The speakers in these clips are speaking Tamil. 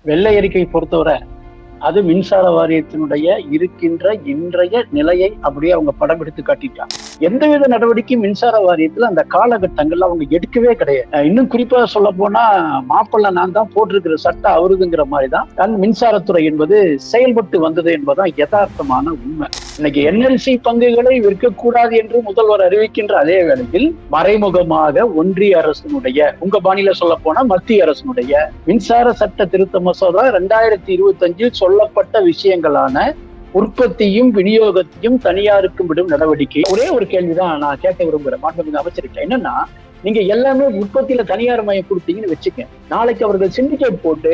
வெள்ளை அறிக்கை பொறுத்தவரை அது மின்சார வாரியத்தினுடைய இருக்கின்ற இன்றைய நிலையை அப்படியே அவங்க படம் எடுத்து காட்டிட்டாங்க. எந்தவித நடவடிக்கையும் மின்சார வாரியத்துல அந்த காலகட்டங்கள்ல அவங்க எடுக்கவே கிடையாது. இன்னும் குறிப்பா சொல்ல போனா மாப்பிள்ள நான் தான் போட்டிருக்கிற சட்டம் அவருதுங்கிற மாதிரிதான் மின்சாரத்துறை என்பது செயல்பட்டு வந்தது என்பதுதான் யதார்த்தமான உண்மை. இன்னைக்கு என்எல்சி பங்குகளை விற்கக்கூடாது என்று முதல்வர் அறிவிக்கின்ற அதே வேளையில் மறைமுகமாக ஒன்றிய அரசினுடைய, உங்க பாணியில சொல்ல போனா மத்திய அரசினுடைய மின்சார சட்ட திருத்த மசோதா 2025 சொல்லப்பட்ட விஷயங்களான உற்பத்தியும் விநியோகத்தையும் தனியாருக்கும் விடும் நடவடிக்கை. ஒரே ஒரு கேள்விதான் நான் கேட்க விரும்புகிறேன் மாண்புமிகு அமைச்சருக்கு. என்னன்னா, நீங்க எல்லாமே உற்பத்தியில தனியார் மயம் கொடுத்தீங்கன்னு வச்சுக்க, நாளைக்கு அவர்கள் சிண்டிகேட் போட்டு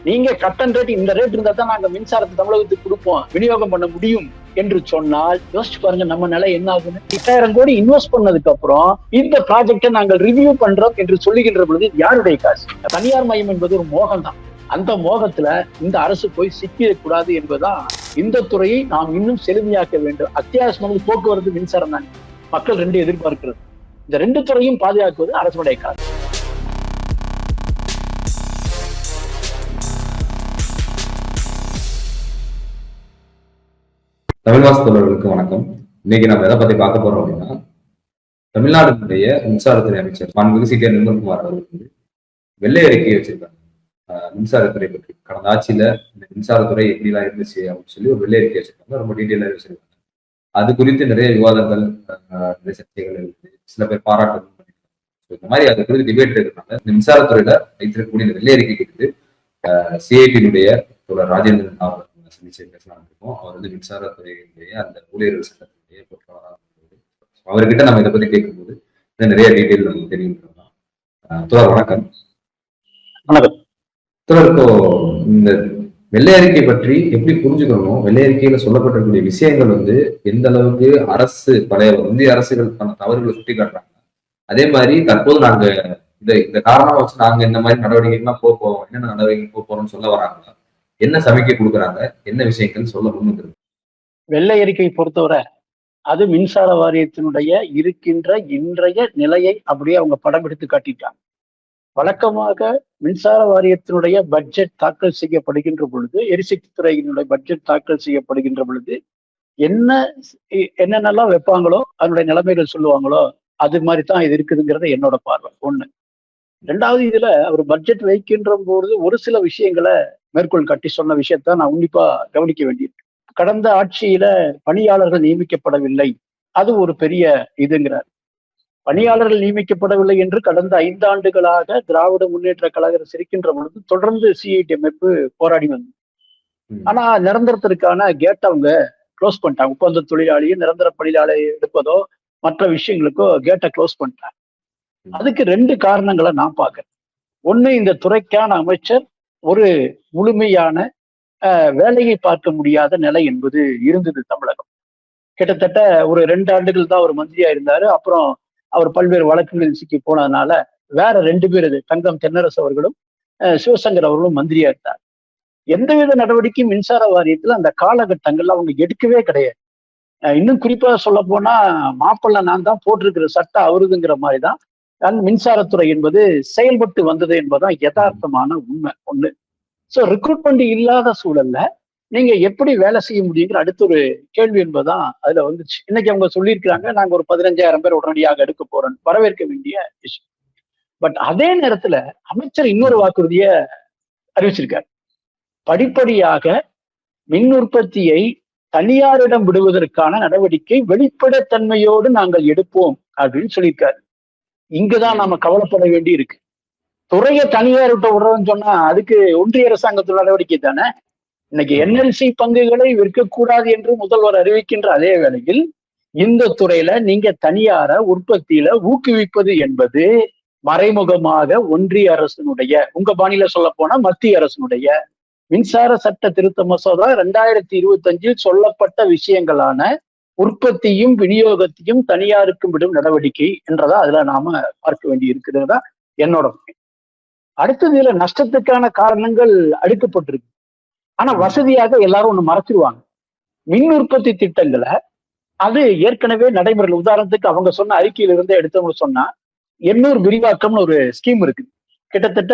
நீங்க கட்டன் ரேட் இந்த ரேட் இருந்தா தான் நாங்க மின்சாரத்தை தமிழகத்துக்கு கொடுப்போம், விநியோகம் பண்ண முடியும் என்று சொன்னால் யோசிச்சு பாருங்க நம்ம நிலை என்ன ஆகுன்னு. 8,000 கோடி இன்வெஸ்ட் பண்ணதுக்கு அப்புறம் இந்த ப்ராஜெக்டை நாங்கள் ரிவ்யூ பண்றோம் என்று சொல்லுகின்ற பொழுது யாருடைய காசு? தனியார் மயம் என்பது ஒரு மோகம் தான். அந்த மோகத்துல இந்த அரசு போய் சிக்கிடக்கூடாது என்பதுதான் இந்த துறையை நாம் இன்னும் செழுமையாக்க வேண்டும். அத்தியாவசியம் போக்குவரத்து, மின்சாரம் தான் மக்கள் ரெண்டு எதிர்பார்க்கிறது. இந்த ரெண்டு துறையும் பாதுகாக்குவது அரசுடைய காசு. தமிழ்வாசி தோழர்களுக்கு வணக்கம். இன்னைக்கு நம்ம எதை பத்தி பார்க்க போறோம் அப்படின்னா, தமிழ்நாடுடைய மின்சாரத்துறை அமைச்சர் மாண்புமிகு சி.கே. நிர்மல்குமார் அவர்கள் வெள்ளை அறிக்கை வச்சிருக்காங்க மின்சாரத்துறை பற்றி. கடந்த ஆட்சியில இந்த மின்சாரத்துறை எப்படிலாம் இருந்துச்சு அப்படின்னு சொல்லி ஒரு வெள்ளை அறிக்கை வச்சிருக்காங்க. ரொம்ப டீட்டெயிலாக வச்சிருக்காங்க. அது குறித்து நிறைய விவாதங்கள், நிறைய சர்ச்சைகள் இருக்குது. சில பேர் பாராட்டணும் பண்ணிருக்காங்க. இந்த மாதிரி அது குறித்து டிபேட் இருக்கிறதுனால இந்த மின்சாரத்துறையில வைத்திருக்கக்கூடிய இந்த வெள்ளை அறிக்கை குறித்து சிஐடியினுடைய தோழர் ராஜேந்திரன் அவர் சந்திச்சு பேசலாம் இருக்கோம். அவர் வந்து மின்சாரத்துறையினுடைய அந்த ஊழியர்கள் சட்டத்தினுடைய பொறுப்பாளராக அவர்கிட்ட நம்ம இதை பத்தி கேட்கும்போது நிறைய டீட்டெயில் நமக்கு தெரியும். தோழர் வணக்கம். வணக்கம் தோழர், இப்போ இந்த வெள்ளை அறிக்கை பற்றி எப்படி புரிஞ்சுக்கணும்? வெள்ளை அறிக்கையில சொல்லப்பட்டிருக்கூடிய விஷயங்கள் வந்து எந்த அளவுக்கு அரசு பழைய இந்திய அரசுகளுக்கான தவறுகளை சுட்டி காட்டுறாங்க, அதே மாதிரி தற்போது நாங்க இந்த காரணமா வச்சு நாங்க இந்த மாதிரி நடவடிக்கைகள்லாம் போறோம், என்னென்ன நடவடிக்கை போறோம்னு சொல்ல வராங்களா, என்ன சமிக்கை கொடுக்குறாங்க, என்ன விஷயங்கள் சொல்ல முன்னுங்க? வெள்ளை அறிக்கை பொறுத்தவரை அது மின்சார வாரியத்தினுடைய இருக்கின்ற இன்றைய நிலையை அப்படியே அவங்க படம் எடுத்து காட்டிட்டாங்க. வழக்கமாக மின்சார வாரியத்தினுடைய பட்ஜெட் தாக்கல் செய்யப்படுகின்ற பொழுது, எரிசக்தி துறையினுடைய பட்ஜெட் தாக்கல் செய்யப்படுகின்ற பொழுது என்னென்னலாம் வைப்பாங்களோ அதனுடைய நிலைமைகள் சொல்லுவாங்களோ அது மாதிரி தான் இது இருக்குதுங்கிறத என்னோட பார்வை. ஒண்ணு. ரெண்டாவது, இதுல அவர் பட்ஜெட் வைக்கின்ற போது ஒரு சில விஷயங்களை மேற்கோள் காட்டி சொன்ன விஷயத்த நான் உன்னிப்பா கவனிக்க வேண்டியிருக்கு. கடந்த ஆட்சியில பணியாளர்கள் நியமிக்கப்படவில்லை, அது ஒரு பெரிய இதுங்கிறார். பணியாளர்கள் நியமிக்கப்படவில்லை என்று கடந்த 5 ஆண்டுகளாக திராவிட முன்னேற்ற கழக இருக்கின்ற பொழுது தொடர்ந்து சிஐடி அமைப்பு போராடி வந்தது. ஆனா நிரந்தரத்திற்கான கேட் அவங்க க்ளோஸ் பண்ணிட்டாங்க. ஒப்பந்த தொழிலாளியை நிரந்தர பணியாளரை எடுப்பதோ மற்ற விஷயங்களுக்கோ கேட்டை க்ளோஸ் பண்ணிட்டாங்க. அதுக்கு 2 காரணங்களை நான் பார்க்கிறேன். ஒண்ணு, இந்த துறைக்கான அமைச்சர் ஒரு முழுமையான வேலையை பார்க்க முடியாத நிலை என்பது இருந்தது தமிழகம். கிட்டத்தட்ட ஒரு 2 ஆண்டுகள் தான் ஒரு மந்திரியா இருந்தாரு. அப்புறம் அவர் பல்வேறு வழக்குகளில் சிக்கி போனதுனால வேற 2 பேர், தங்கம் தென்னரசு அவர்களும் சிவசங்கர் அவர்களும் மந்திரியா இருந்தார். எந்தவித நடவடிக்கையும் மின்சார வாரியத்துல அந்த காலகட்டங்கள்ல அவங்க எடுக்கவே கிடையாது. இன்னும் குறிப்பா சொல்ல போனா மாப்பிள்ள நான் தான் போட்டிருக்கிற சட்டம் அவருதுங்கிற மாதிரிதான் மின்சாரத்துறை என்பது செயல்பட்டு வந்தது என்பதுதான் யதார்த்தமான உண்மை. ஒண்ணு. சோ ரெக்ரூட்மெண்ட் இல்லாத சூழல்ல நீங்க எப்படி வேலை செய்ய முடியுங்கிற அடுத்த ஒரு கேள்வி என்பதுதான் அதுல வந்துச்சு. இன்னைக்கு அவங்க சொல்லியிருக்கிறாங்க, நாங்க ஒரு 15,000 பேர் உடனடியாக எடுக்க போறோம், வரவேற்க வேண்டிய விஷயம். பட் அதே நேரத்துல அமைச்சர் இன்னொரு வாக்குறுதியை அறிவிச்சிருக்காரு. படிப்படியாக மின் உற்பத்தியை தனியாரிடம் விடுவதற்கான நடவடிக்கை வெளிப்படைத்தன்மையோடு நாங்கள் எடுப்போம் அப்படின்னு சொல்லியிருக்காரு. இங்குதான் நாம கவலைப்பட வேண்டி இருக்கு. துறையை தனியார்கிட்ட விடுறோம்னு சொன்னா அதுக்கு ஒன்றிய அரசாங்கத்தோட நடவடிக்கை தானே. இன்னைக்கு என்எல்சி பங்குகளை விற்கக்கூடாது என்று முதல்வர் அறிவிக்கின்ற அதே வேளையில் இந்த துறையில நீங்க தனியார உற்பத்தியில ஊக்குவிப்பது என்பது மறைமுகமாக ஒன்றிய அரசினுடைய, உங்க பாணியில சொல்ல போனா மத்திய அரசினுடைய மின்சார சட்ட திருத்த மசோதா 2025 சொல்லப்பட்ட விஷயங்களான உற்பத்தியும் விநியோகத்தையும் தனியாருக்கும் விடும் நடவடிக்கை என்றதா அதுல நாம பார்க்க வேண்டி இருக்கிறதா என்னோட. அடுத்தது, இதுல நஷ்டத்துக்கான காரணங்கள் அடுக்கப்பட்டிருக்கு. ஆனா வசதியாக எல்லாரும் ஒண்ணு மறைச்சிருவாங்க. மின் உற்பத்தி திட்டங்களை அது ஏற்கனவே நடைமுறையில், உதாரணத்துக்கு அவங்க சொன்ன அறிக்கையில இருந்து எடுத்தவங்க சொன்னா 800 விரிவாக்கம்னு ஒரு ஸ்கீம் இருக்கு. கிட்டத்தட்ட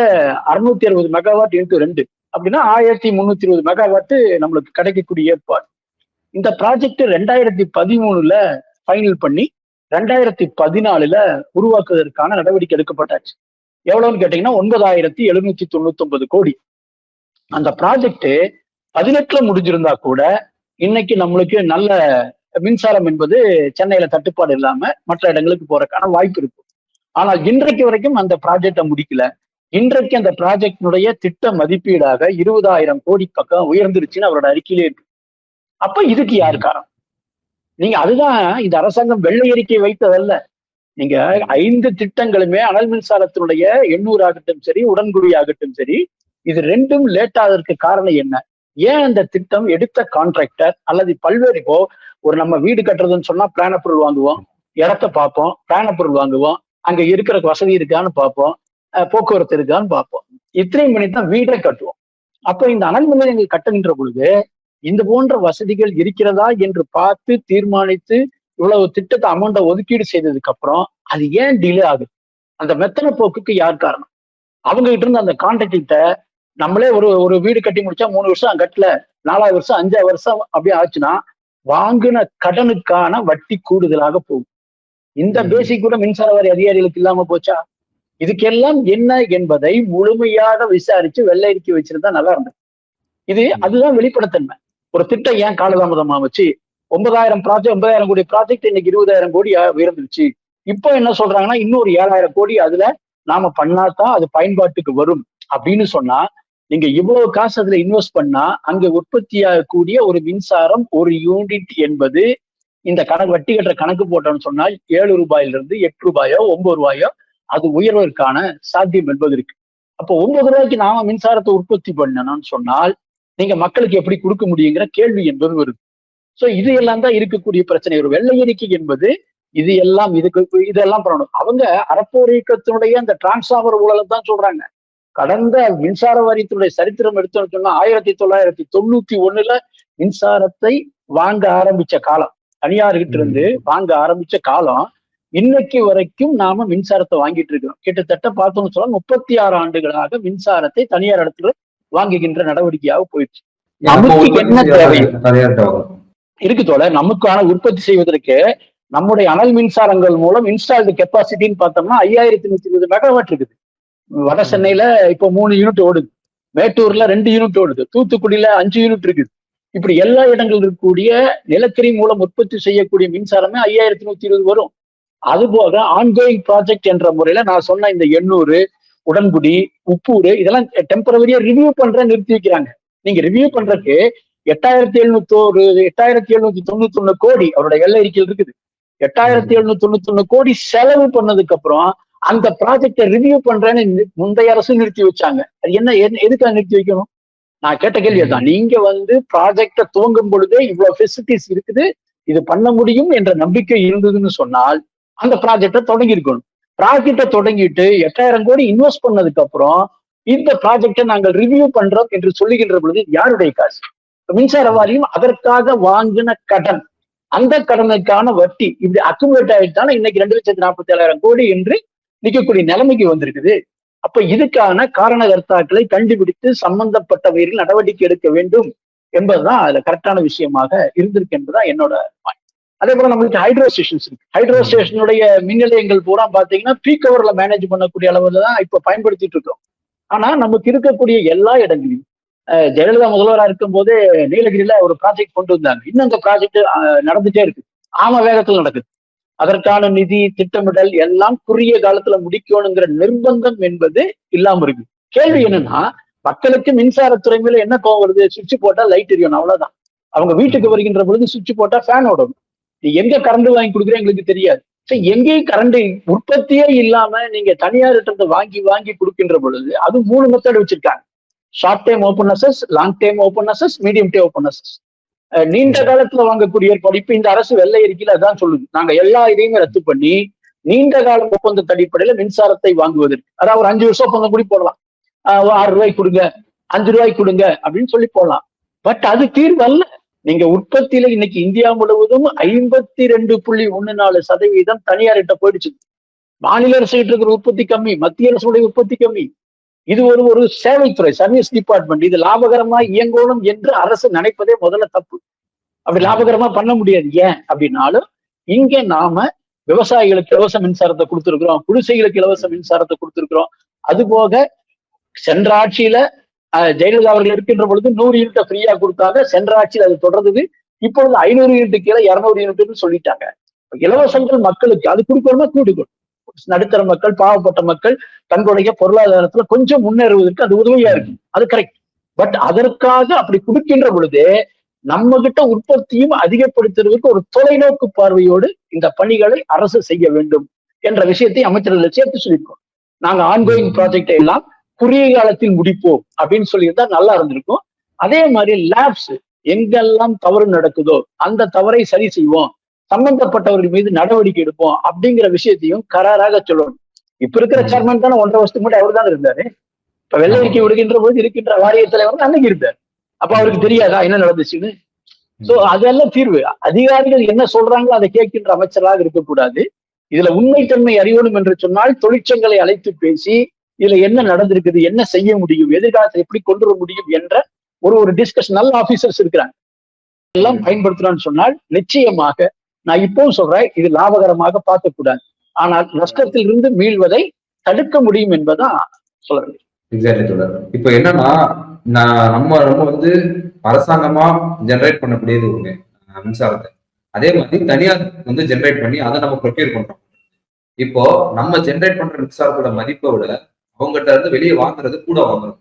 660 மெகாவாட் × 2 அப்படின்னா 1320 மெகாவாட் நம்மளுக்கு கிடைக்கக்கூடிய ஏற்பாடு. இந்த ப்ராஜெக்ட் 2013 ஃபைனல் பண்ணி 2014 உருவாக்குவதற்கான நடவடிக்கை எடுக்கப்பட்டாச்சு. எவ்வளவுன்னு கேட்டீங்கன்னா 9799 கோடி. அந்த ப்ராஜெக்ட் 18 முடிஞ்சிருந்தா கூட இன்னைக்கு நம்மளுக்கு நல்ல மின்சாரம் என்பது சென்னையில தட்டுப்பாடு இல்லாம மற்ற இடங்களுக்கு போறதுக்கான வாய்ப்பு இருக்கு. ஆனால் இன்றைக்கு வரைக்கும் அந்த ப்ராஜெக்டை முடிக்கல. இன்றைக்கு அந்த ப்ராஜெக்டினுடைய திட்ட மதிப்பீடாக 20,000 கோடி பக்கம் உயர்ந்துருச்சுன்னு அவரோட அறிக்கையிலே இருக்கு. அப்ப இதுக்கு யாரு காரணம்? நீங்க அதுதான் இந்த அரசாங்கம் வெள்ளை அறிக்கை வைத்ததல்ல. நீங்க 5 திட்டங்களுமே அனல் மின்சாரத்தினுடைய 800 ஆகட்டும் சரி, உடன்குடி ஆகட்டும் சரி, இது ரெண்டும் லேட் ஆவதற்கு காரணம் என்ன? ஏன் அந்த திட்டம் எடுத்த கான்ட்ராக்டர் அல்லது பல்வேறு இப்போ ஒரு நம்ம வீடு கட்டுறதுன்னு சொன்னா பிளான் அப்ரூவல் வாங்குவோம், இடத்த பார்ப்போம், பிளான் அப்ரூவல் வாங்குவோம், அங்க இருக்கிற வசதி இருக்கான்னு பார்ப்போம், போக்குவரத்து இருக்கான்னு பார்ப்போம். இத்தனையும் பண்ணி தான் வீடே கட்டுவோம். அப்போ இந்த அனல் மின் நிலையங்கள் கட்டுகின்ற பொழுது இந்த போன்ற வசதிகள் இருக்கிறதா என்று பார்த்து தீர்மானித்து இவ்வளவு திட்டத்தை அமௌண்ட்டை ஒதுக்கீடு செய்ததுக்கு அப்புறம் அது ஏன் டிலே ஆகுது? அந்த மெத்தன போக்குக்கு யார் காரணம்? அவங்க கிட்ட இருந்து அந்த கான்ட்ராக்ட நம்மளே ஒரு வீடு கட்டி முடிச்சா 3 வருஷம் கட்டல, 4வது வருஷம் 5வது வருஷம் அப்படியே ஆச்சுன்னா வாங்கின கடனுக்கான வட்டி கூடுதலாக போகும். இந்த பேசிக் கூட மின்சார வாரி அதிகாரிகளுக்கு இல்லாம போச்சா? இதுக்கெல்லாம் என்ன என்பதை முழுமையாக விசாரிச்சு வெள்ளை அறிக்கை வச்சிருந்தா நல்லா இருந்தது. அதுதான் வெளிப்படைத்தன்மை. ஒரு திட்டம் ஏன் காலதாமதமா வச்சு 9,000 கோடி ப்ராஜெக்ட் இன்னைக்கு 20,000 கோடி உயர்ந்துருச்சு. இப்போ என்ன சொல்றாங்கன்னா இன்னொரு 7,000 கோடி அதுல நாம பண்ணாதான் அது பயன்பாட்டுக்கு வரும் அப்படின்னு சொன்னா, நீங்க இவ்வளவு காசு அதுல இன்வெஸ்ட் பண்ணா அங்க உற்பத்தியாகக்கூடிய ஒரு மின்சாரம் ஒரு யூனிட் என்பது இந்த வட்டி கட்டுற கணக்கு போட்டோம்னு சொன்னால் 7 ரூபாயிலிருந்து 8 ரூபாயோ 9 ரூபாயோ அது உயர்வதற்கான சாத்தியம் என்பது இருக்கு. அப்போ 9 ரூபாய்க்கு நாம மின்சாரத்தை உற்பத்தி பண்ணணும்னு சொன்னால் நீங்க மக்களுக்கு எப்படி கொடுக்க முடியுங்கிற கேள்வி என்பது வருது. சோ இது எல்லாம் தான் இருக்கக்கூடிய பிரச்சனை. ஒரு வெள்ளை அறிக்கை என்பது இதெல்லாம் பண்ணணும். அவங்க அறப்போர் இயக்கத்தினுடைய அந்த டிரான்ஸ்பார்மர் ஊழலை தான் சொல்றாங்க. கடந்த மின்சார வாரியத்தினுடைய சரித்திரம் எடுத்தோம்னு சொன்னா 1991 மின்சாரத்தை வாங்க ஆரம்பிச்ச காலம், தனியார்கிட்ட இருந்து வாங்க ஆரம்பிச்ச காலம் இன்னைக்கு வரைக்கும் நாம மின்சாரத்தை வாங்கிட்டு இருக்கிறோம். கிட்டத்தட்ட பார்த்தோம்னு சொன்னா 36 ஆண்டுகளாக மின்சாரத்தை தனியார் இடத்துல வாங்குகின்ற நடவடிக்கையாக போயிடுச்சு. நமக்கு என்ன தேவை இருக்கு தோழ? நமக்கான உற்பத்தி செய்வதற்கு நம்முடைய அனல் மின்சாரங்கள் மூலம் இன்ஸ்டால்டு கெப்பாசிட்டின்னு பார்த்தோம்னா 5,120 மெகாவாட் இருக்குது. வட சென்னையில இப்போ 3 யூனிட் ஓடுது, மேட்டூர்ல 2 யூனிட் ஓடுது, தூத்துக்குடியில 5 யூனிட் இருக்குது. இப்படி எல்லா இடங்கள் இருக்கக்கூடிய நிலக்கரி மூலம் உற்பத்தி செய்யக்கூடிய மின்சாரமே 5,120 வரும். அதுபோக ஆன்கோயிங் ப்ராஜெக்ட் என்ற முறையில நான் சொன்ன இந்த 800 உடன்குடி, உப்பூர் இதெல்லாம் டெம்பரவரியா ரிவ்யூ பண்ற நிறுத்தி வைக்கிறாங்க. நீங்க ரிவ்யூ பண்றதுக்கு 8,791 கோடி அவரோட வெள்ளை அறிக்கையில் இருக்குது. 8,791 கோடி செலவு பண்ணதுக்கு அப்புறம் அந்த ப்ராஜெக்டை ரிவ்யூ பண்றேன்னு முந்தைய அரசு நிறுத்தி வச்சாங்க. அது எதுக்காக நிறுத்தி வைக்கணும்? நான் கேட்ட கேள்வி தான். நீங்க ப்ராஜெக்டை துவங்கும் பொழுதே இவ்வளவு ஃபெசிலிட்டிஸ் இருக்குது, இது பண்ண முடியும் என்ற நம்பிக்கை இருந்ததுன்னு சொன்னால் அந்த ப்ராஜெக்டை தொடங்கி இருக்கணும். ப்ராஜெக்டை தொடங்கிட்டு 8,000 கோடி இன்வெஸ்ட் பண்ணதுக்கு அப்புறம் இந்த ப்ராஜெக்டை நாங்கள் ரிவ்யூ பண்றோம் என்று சொல்லுகின்ற பொழுது யாருடைய காசு? மின்சார வாரியம் அதற்காக வாங்கின கடன், அந்த கடனுக்கான வட்டி இப்படி அக்குமுலேட் ஆயிட்டாலும் இன்னைக்கு 2,47,000 கோடி என்று நிற்கக்கூடிய நிலைமைக்கு வந்திருக்குது. அப்ப இதுக்கான காரணகர்த்தாக்களை கண்டுபிடித்து சம்பந்தப்பட்டவர்கள் நடவடிக்கை எடுக்க வேண்டும் என்பதுதான் அதுல கரெக்டான விஷயமாக இருந்திருக்கு என்பதுதான் என்னோட பாயிண்ட். அதே போல நம்மளுக்கு ஹைட்ரோ ஸ்டேஷன்ஸ் இருக்கு. ஹைட்ரோ ஸ்டேஷனுடைய மின் நிலையங்கள் பூரா பாத்தீங்கன்னா பீக் ஹவர்ல மேனேஜ் பண்ணக்கூடிய அளவுல தான் இப்ப பயன்படுத்திட்டு இருக்கோம். ஆனா நமக்கு இருக்கக்கூடிய எல்லா இடங்களையும் ஜெயலலிதா முதல்வராக இருக்கும் போதே நீலகிரியில ஒரு ப்ராஜெக்ட் கொண்டு வந்தாங்க. இன்னும் அந்த ப்ராஜெக்ட் நடந்துட்டே இருக்கு, ஆம வேகத்துல நடக்குது. அதற்கான நிதி திட்டமிடல் எல்லாம் குறுகிய காலத்துல முடிக்கணுங்கிற நிர்பந்தம் என்பது இல்லாம இருக்கு. கேள்வி என்னன்னா, மக்களுக்கு மின்சாரத்துறை மேல என்ன கோவம் வருது? சுவிட்ச் போட்டா லைட் எரியணும், அவ்வளவுதான். அவங்க வீட்டுக்கு வருகின்ற பொழுது சுவிட்ச் போட்டா ஃபேன் ஓடணும். நீ எங்க கரண்ட் வாங்கி கொடுக்குற எங்களுக்கு தெரியாது. சரி, எங்கேயும் கரண்ட் உற்பத்தியே இல்லாம நீங்க தனியார்கிட்ட வாங்கி கொடுக்கின்ற பொழுது அது 3 மெத்தட் வச்சிருக்காங்க. Short time open access, long time open access, medium time open access. நீண்ட காலத்துல வாங்கக்கூடிய ஏற்பாடு இப்ப இந்த அரசு வெள்ளை அறிக்கையில அதான் சொல்லுது. நாங்க எல்லா இதையுமே ரத்து பண்ணி நீண்ட கால ஒப்பந்த அடிப்படையில மின்சாரத்தை வாங்குவதற்கு, அதாவது ஒரு 5 வருஷம் ஒப்பந்தம் கூட போடலாம். 6 ரூபாய்க்கு கொடுங்க, 5 ரூபாய்க்கு கொடுங்க அப்படின்னு சொல்லி போடலாம். பட் அது தீர்வு அல்ல. நீங்க உற்பத்தியில இன்னைக்கு இந்தியா முழுவதும் 52.14% தனியார்கிட்ட போயிடுச்சு. மாநில அரசு இருக்கிற உற்பத்தி கம்மி, மத்திய அரசுடைய உற்பத்தி கம்மி. இது ஒரு சேவைத்துறை, சர்வீஸ் டிபார்ட்மெண்ட். இது லாபகரமா இயங்கணும் என்று அரசு நினைப்பதே முதல்ல தப்பு. அப்படி லாபகரமா பண்ண முடியாது. ஏன் அப்படின்னாலும் இங்க நாம விவசாயிகளுக்கு இலவச மின்சாரத்தை கொடுத்திருக்கிறோம், குடிசைகளுக்கு இலவச மின்சாரத்தை கொடுத்திருக்கிறோம். அது போக சென்ற ஆட்சியில ஜெயலலிதா அவர்கள் இருக்கின்ற பொழுது 100 யூனிட்டை ஃப்ரீயா கொடுத்தாங்க. சென்ற ஆட்சியில் அது தொடர்ந்தது. இப்பொழுது 500 யூனிட் கீழே 200 யூனிட்னு சொல்லிட்டாங்க. இலவசங்கள் மக்களுக்கு அது கொடுக்கணுமா கொடுக்கணும். நடுத்தர மக்கள், பாவப்பட்ட மக்கள் தங்களுடைய பொருளாதாரத்துல கொஞ்சம் முன்னேறுவதற்கு அது உதவியா இருக்கு, அது கரெக்ட். பட் அதற்காக அப்படி கொடுக்கின்ற பொழுது நம்ம கிட்ட உற்பத்தியும் அதிகப்படுத்துறதுக்கு ஒரு தொலைநோக்கு பார்வையோடு இந்த பணிகளை அரசு செய்ய வேண்டும் என்ற விஷயத்தை அமைச்சர்கள் சேர்த்து சொல்லியிருக்கோம். நாங்க ஆன்கோயிங் ப்ராஜெக்டை எல்லாம் குறுகிய காலத்தில் முடிப்போம் அப்படின்னு சொல்லியிருந்தா நல்லா இருந்திருக்கும். அதே மாதிரி லேப்ஸ் எங்கெல்லாம் தவறு நடக்குதோ அந்த தவறை சரி செய்வோம், சம்பந்தப்பட்டவர்கள் மீது நடவடிக்கை எடுப்போம் அப்படிங்கிற விஷயத்தையும் கராராக சொல்லணும். இப்ப இருக்கிற சேர்மன் தானே 1.5 வருஷத்துக்கு முன்னாடி அவர் தான் இருந்தாரு. இப்ப வெள்ளை அறிக்கை விடுகின்ற போது இருக்கின்ற வாரிய தலைவர் அன்னைக்கு இருந்தார். அப்ப அவருக்கு தெரியாதா என்ன நடந்துச்சுன்னு? சோ அதெல்லாம் தீர்வு. அதிகாரிகள் என்ன சொல்றாங்களோ அதை கேட்கின்ற அமைச்சராக இருக்கக்கூடாது. இதுல உண்மைத்தன்மை அறியணும் என்று சொன்னால் தொழிற்சங்களை அழைத்து பேசி இதுல என்ன நடந்திருக்குது, என்ன செய்ய முடியும், எதிர்காலத்தில் எப்படி கொண்டு வர முடியும் என்ற ஒரு டிஸ்கஷன். நல்ல ஆபீசர்ஸ் இருக்கிறாங்க, எல்லாம் பயன்படுத்தணும்னு சொன்னால் நிச்சயமாக நான் இப்பவும் சொல்றேன், இது லாபகரமாக பார்க்கக்கூடாது. ஆனால் நஷ்டத்தில் இருந்து மீள்வதை தடுக்க முடியும் என்பதான் சொல்றேன். எக்ஸாக்ட்லி தொடர். இப்ப என்னன்னா நம்ம வந்து அரசாங்கமா ஜெனரேட் பண்ணக்கூடியது ஒண்ணு மின்சாரத்தை, அதே மாதிரி தனியார் வந்து ஜெனரேட் பண்ணி அதை நம்ம ப்ரொக்யூர் பண்றோம். இப்போ நம்ம ஜெனரேட் பண்ற மின்சாரத்தோட மதிப்பை விட அவங்ககிட்ட இருந்து வெளியே வாங்குறது கூட வாங்குறோம்.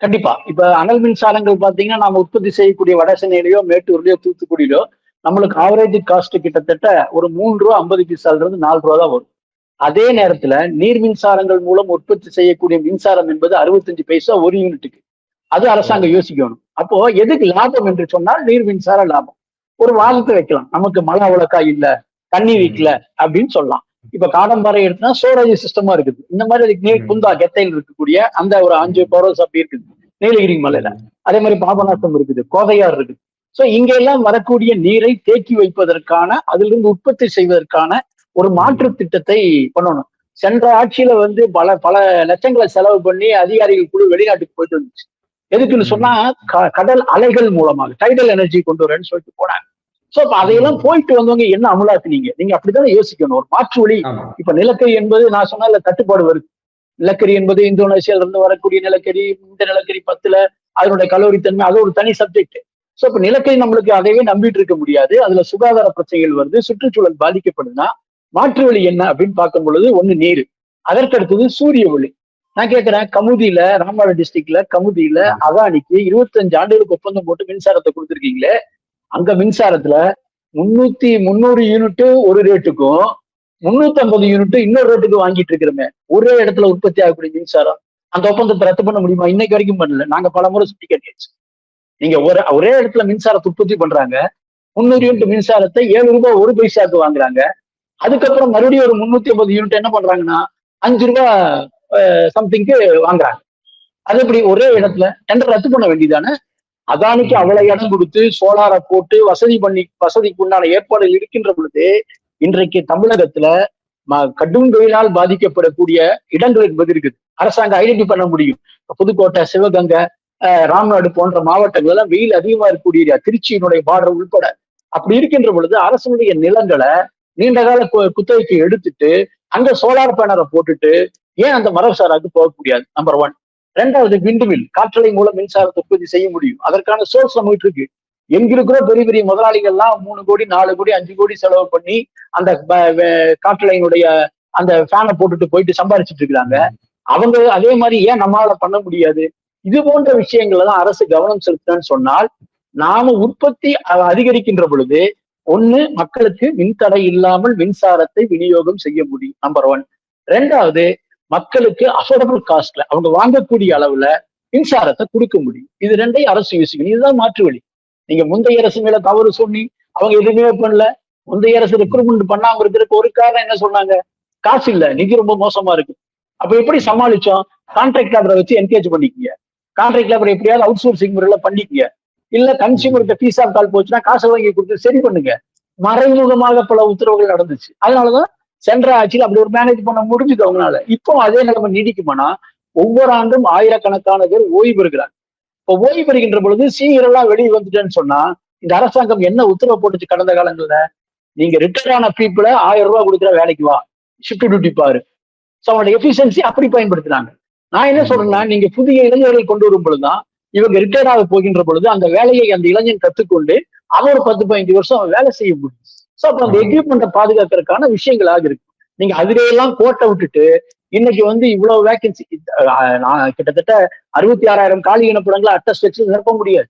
கண்டிப்பா. இப்ப அனல் மின்சாரங்கள் பாத்தீங்கன்னா நம்ம உற்பத்தி செய்யக்கூடிய வட சென்னையிலயோ மேட்டூர்லயோ தூத்துக்குடியிலோ நம்மளுக்கு ஆவரேஜ் காஸ்ட் கிட்டத்தட்ட ஒரு 3 ரூபா 50 பைசால இருந்து 4 ரூபா தான் வரும். அதே நேரத்துல நீர் மின்சாரங்கள் மூலம் உற்பத்தி செய்யக்கூடிய மின்சாரம் என்பது 65 பைசா ஒரு யூனிட்டுக்கு. அது அரசாங்கம் யோசிக்கணும். அப்போ எதுக்கு லாபம் என்று சொன்னால் நீர் மின்சார லாபம். ஒரு வாதத்தை வைக்கலாம், நமக்கு மழை அவ்வளோக்கா இல்ல, தண்ணி வைக்கல அப்படின்னு சொல்லலாம். இப்ப காடம்பாறை எடுத்தா ஸ்டோரேஜ் சிஸ்டமா இருக்குது. இந்த மாதிரி நீர் குந்தா கெத்தையில் இருக்கக்கூடிய அந்த ஒரு 5 பவர்ஸ் அப்படி இருக்குது நீலகிரி மலையில. அதே மாதிரி பாபநாசம் இருக்குது, கோதையார் இருக்குது. சோ இங்க எல்லாம் வரக்கூடிய நீரை தேக்கி வைப்பதற்கான, அதிலிருந்து உற்பத்தி செய்வதற்கான ஒரு மாற்று திட்டத்தை பண்ணணும். சென்ற ஆட்சியில வந்து பல லட்சங்களை செலவு பண்ணி அதிகாரிகள் குழு வெளிநாட்டுக்கு போயிட்டு வந்துச்சு. எதுக்குன்னு சொன்னா கடல் அலைகள் மூலமாக டைடல் எனர்ஜி கொண்டு வரேன்னு சொல்லிட்டு போனாங்க. சோ அப்ப அதையெல்லாம் போயிட்டு வந்தவங்க என்ன அமலாக்குனீங்க? நீங்க அப்படித்தானே யோசிக்கணும், ஒரு மாற்று வழி. இப்ப நிலக்கரி என்பது நான் சொன்ன தட்டுப்பாடு வருது. நிலக்கரி என்பது இந்தோனேசியால இருந்து வரக்கூடிய நிலக்கரி, இந்த நிலக்கரி 10ல அதனுடைய கலோரி தன்மை, அது ஒரு தனி சப்ஜெக்ட். சோ இப்ப நிலக்கரி நம்மளுக்கு அதையே நம்பிட்டு இருக்க முடியாது. அதுல சுகாதார பிரச்சனைகள் வருது, சுற்றுச்சூழல் பாதிக்கப்படுதுன்னா மாற்று வழி என்ன அப்படின்னு பார்க்கும் பொழுது ஒண்ணு நீர், அதற்கடுத்தது சூரிய ஒளி. நான் கேட்கிறேன், கமுதியில, ராமநாதபுரம் டிஸ்ட்ரிக்ட்ல கமுதியில அதானிக்கு 25 ஆண்டுகளுக்கு ஒப்பந்தம் போட்டு மின்சாரத்தை கொடுத்துருக்கீங்களே, அங்க மின்சாரத்துல 300 யூனிட் ஒரு ரேட்டுக்கும் 350 யூனிட் இன்னொரு ரேட்டுக்கு வாங்கிட்டு இருக்கிறோமே. ஒரே இடத்துல உற்பத்தி ஆகக்கூடிய மின்சாரம், அந்த ஒப்பந்தத்தை ரத்து பண்ண முடியுமா? இன்னைக்கு வரைக்கும் பண்ணல. நாங்க பல முறை சுட்டி காட்டியாச்சு. நீங்க ஒரே இடத்துல மின்சாரத்தை உற்பத்தி பண்றாங்க, 300 யூனிட் மின்சாரத்தை 7 ரூபாய் 1 பைசாக்கு வாங்குறாங்க. அதுக்கப்புறம் மறுபடியும் ஒரு 350 யூனிட் என்ன பண்றாங்கன்னா 5 ரூபாய் சம்திங்க்கு வாங்குறாங்க. அது எப்படி ஒரே இடத்துல? டெண்டர் ரத்து பண்ண வேண்டியதானே? அதானிக்கு அவ்வளவு இடம் கொடுத்து சோலாரை போட்டு வசதிக்கு உண்டான ஏற்பாடுகள் இருக்கின்ற பொழுது இன்றைக்கு தமிழகத்துல கடும் வெயிலால் பாதிக்கப்படக்கூடிய இடங்கள் என்பது இருக்குது. அரசாங்கம் ஐடென்டி பண்ண முடியும். புதுக்கோட்டை, சிவகங்கை, ராம்நாடு போன்ற மாவட்டங்கள் எல்லாம் வெயில் அதிகமா இருக்கக்கூடிய, திருச்சியினுடைய பார்டர் உள்பட. அப்படி இருக்கின்ற பொழுது அரசனுடைய நிலங்களை நீண்ட கால குத்தகைக்கு எடுத்துட்டு அங்க சோலார் பேனரை போட்டுட்டு ஏன் அந்த மரபுசாராக்கு போக முடியாது? நம்பர் 1. 2வது, விண்டுமில், காற்றலை மூலம் மின்சாரத்தை உற்பத்தி செய்ய முடியும். அதற்கான சோர்ஸ் நம்மகிட்ட இருக்கு. எங்க இருக்கிற பெரிய பெரிய முதலாளிகள்லாம் 3 கோடி 4 கோடி 5 கோடி செலவு பண்ணி அந்த காற்றலையினுடைய அந்த ஃபேனை போட்டுட்டு போயிட்டு சம்பாரிச்சிட்டு இருக்கிறாங்க. அவங்க அதே மாதிரி ஏன் நம்மளால பண்ண முடியாது? இது போன்ற விஷயங்கள்ல தான் அரசு கவனம் செலுத்தணும்னு சொன்னால், நாம உற்பத்தி அதிகரிக்கின்ற பொழுது ஒண்ணு, மக்களுக்கு மின்தடை இல்லாமல் மின்சாரத்தை விநியோகம் செய்ய முடியும், நம்பர் 1. 2வது, மக்களுக்கு அஃபோர்டபுள் காஸ்ட்ல அவங்க வாங்கக்கூடிய அளவுல மின்சாரத்தை கொடுக்க முடியும். இது 2ஐயும் அரசு யோசிக்கணும். இதுதான் மாற்று வழி. நீங்க முந்தைய அரசு மேல தவறு சொல்லி அவங்க எதுவுமே பண்ணல. முந்தைய அரசு ரெக்ரூட்மெண்ட் பண்ணாம இருக்கிறதுக்கு ஒரு காரணம் என்ன சொன்னாங்க? காசு இல்ல, நிதி ரொம்ப மோசமா இருக்கு. அப்ப எப்படி சமாளிச்சோம்? கான்ட்ராக்ட் லேபரை வச்சு என்கேஜ் பண்ணிக்கீங்க. கான்ட்ராக்ட் லேபர் எப்படியாவது அவுட் சோர்சிங் முறையில பண்ணிக்கீங்க. இல்ல கன்சியூமர்கிட்ட ஃபீஸ் ஆஃப் கால் போச்சுன்னா காசை வாங்கி கொடுத்து சரி பண்ணுங்க. மறைமுகமாக பல உத்தரவுகள் நடந்துச்சு. அதனாலதான் சென்ற ஆட்சியில் அப்படி ஒரு மேனேஜ் பண்ண முடிஞ்சுது அவங்களால. இப்போ அதே நிலைமை நீடிக்குமானா ஒவ்வொரு ஆண்டும் ஆயிரக்கணக்கான பேர் ஓய்வு பெறுகிறார். இப்போ ஓய்வு பெறுகின்ற பொழுது சீனியர் எல்லாம் வெளியே வந்துட்டேன்னு சொன்னா இந்த அரசாங்கம் என்ன உத்தரவு போட்டுச்சு கடந்த காலங்கள்ல? நீங்க ரிட்டையர் ஆன பீப்புளை 1000 ரூபாய் கொடுக்குற வேலைக்கு வா, ஷிஃப்ட் டியூட்டி பாரு. ஸோ அவனோட எஃபிஷியன்சி அப்படி பயன்படுத்துறாங்க. நான் என்ன சொல்றேன்னா, நீங்க புதிய இளைஞர்கள் கொண்டு வரும் பொழுதுதான் இவங்க ரிட்டையர் ஆக போகின்ற பொழுது அந்த வேலையை அந்த இளைஞன் கற்றுக்கொண்டு அவன் ஒரு 10-15 வருஷம் அவன் வேலை செய்ய முடியும். ஸோ அப்ப அந்த எக்யூப்மெண்ட்டை பாதுகாக்கிறதுக்கான விஷயங்களாக இருக்கு. நீங்க அதிலேயெல்லாம் கோட்டை விட்டுட்டு இன்னைக்கு இவ்வளவு வேகன்சி, நான் கிட்டத்தட்ட 66,000 காலி இனப்படங்களை அட்டஸ்ட் வச்சு நிரப்ப முடியாது.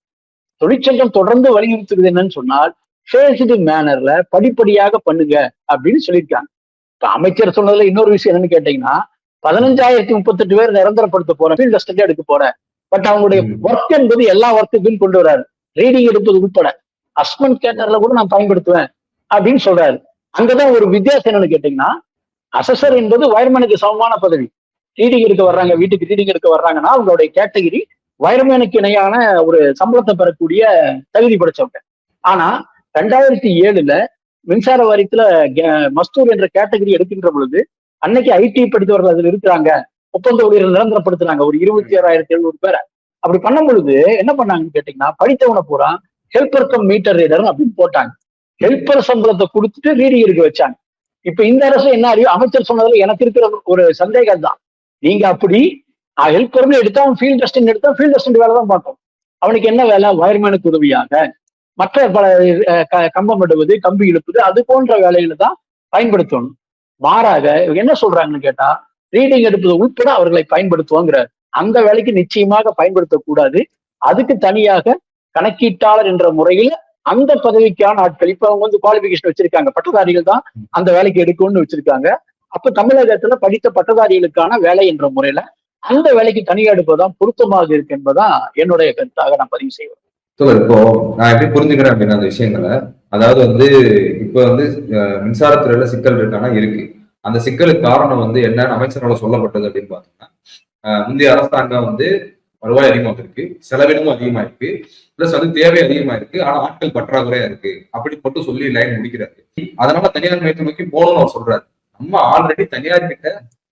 தொழிற்சங்கம் தொடர்ந்து வலியுறுத்துறது என்னன்னு சொன்னால் ஃபேஸ்டு மேனர்ல படிப்படியாக பண்ணுங்க அப்படின்னு சொல்லியிருக்காங்க. இப்ப அமைச்சர் சொன்னதுல இன்னொரு விஷயம் என்னன்னு கேட்டீங்கன்னா, 15,038 பேர் நிரந்தரப்படுத்த போறேன், ஃபீல்ட் அசிஸ்டன்ட் எடுக்க போறேன். பட் அவங்களுடைய ஒர்க் என்பது எல்லா ஒர்க்குக்கும் கொண்டு வராரு, ரீடிங் எடுப்பது உட்பட அஸ்மெண்ட் கேட்டர்ல கூட நான் பயன்படுத்துவேன் அப்படின்னு சொல்றாரு. அங்கதான் ஒரு வித்தியாசம் என்னன்னு கேட்டீங்கன்னா, அசஸர் என்பது வயர்மேனுக்கு சமமான பதவி. ரீடிங் எடுக்க வர்றாங்க, வீட்டுக்கு ரீடிங் எடுக்க வர்றாங்கன்னா அவங்களுடைய கேட்டகிரி வயர்மேனுக்கு இணையான ஒரு சம்பளத்தை பெறக்கூடிய தகுதி படைச்சவங்க. ஆனா 2007 மின்சார வாரியத்துல மஸ்தூர் என்ற கேட்டகரி எடுக்கின்ற பொழுது அன்னைக்கு ஐடி படித்தவர்கள் அதில் இருக்கிறாங்க, ஒப்பந்த ஊழியர்கள் நிரந்தரப்படுத்துறாங்க ஒரு 26,700 பேரை. அப்படி பண்ணும் பொழுது என்ன பண்ணாங்கன்னு கேட்டீங்கன்னா, படித்தவனை பூரா ஹெல்பர் கம் மீட்டர் ரீடர் அப்படின்னு போட்டாங்க. ஹெல்பர் சம்பளத்தை கொடுத்துட்டு ரீடிங் எடுக்க வச்சாங்க. இப்ப இந்த அரசு என்ன அறிவு, அமைச்சர் சொன்னதுல எனக்கு இருக்கிற ஒரு சந்தேகம் தான். நீங்க அப்படி ஹெல்பர்னு எடுத்தா அவன் ஃபீல்ட் அசிஸ்டன்ட் எடுத்தா ஃபீல்ட் அசிஸ்டன்ட் வேலை தான் பார்க்கும். அவனுக்கு என்ன வேலை? வயர்மேனுக்கு உதவியாக மற்ற பல கம்பம் நடுவது, கம்பி இழுப்பது, அது போன்ற வேலைகளை தான் பயன்படுத்தணும். மாறாக என்ன சொல்றாங்கன்னு கேட்டா, ரீடிங் எடுப்பது உட்பட அவர்களை பயன்படுத்துவோங்கிற அந்த வேலைக்கு நிச்சயமாக பயன்படுத்தக்கூடாது. அதுக்கு தனியாக கணக்கீட்டாளர் என்ற முறையில் அந்த பதவிக்கான ஆட்கள், இப்ப அவங்க குவாலிபிகேஷன் வச்சிருக்காங்க, பட்டதாரிகள் தான் அந்த வேலைக்கு எடுக்கணும்னு வச்சிருக்காங்க. அப்ப தமிழகத்துல படித்த பட்டதாரிகளுக்கான வேலை என்ற முறையில அந்த வேலைக்கு தனியா எடுப்பதுதான் பொருத்தமாக இருக்கு என்பதான் என்னுடைய கருத்தாக நான் பதிவு செய்வேன். இப்போ நான் எப்படி புரிஞ்சுக்கிறேன் அப்படின்னா அந்த விஷயங்களை, அதாவது இப்ப மின்சாரத்துறையில சிக்கல் இருக்கானா இருக்கு. அந்த சிக்கலுக்கு காரணம் என்னன்னு அமைச்சரால் சொல்லப்பட்டது அப்படின்னு பாத்தீங்கன்னா, முந்தைய அரசாங்கம் வருவாய் அதிகமா இருக்கு, செலவினமும் அதிகமா இருக்கு, பிளஸ் தேவை அதிகமா இருக்கு, ஆனா ஆட்கள் பற்றாக்குறையா இருக்கு அப்படி மட்டும் சொல்லி லைன் முடிக்கிறாரு. அதனால தனியார் மையத்தை நோக்கி போகணும்னு அவர் சொல்றாரு. நம்ம ஆல்ரெடி தனியார் கிட்ட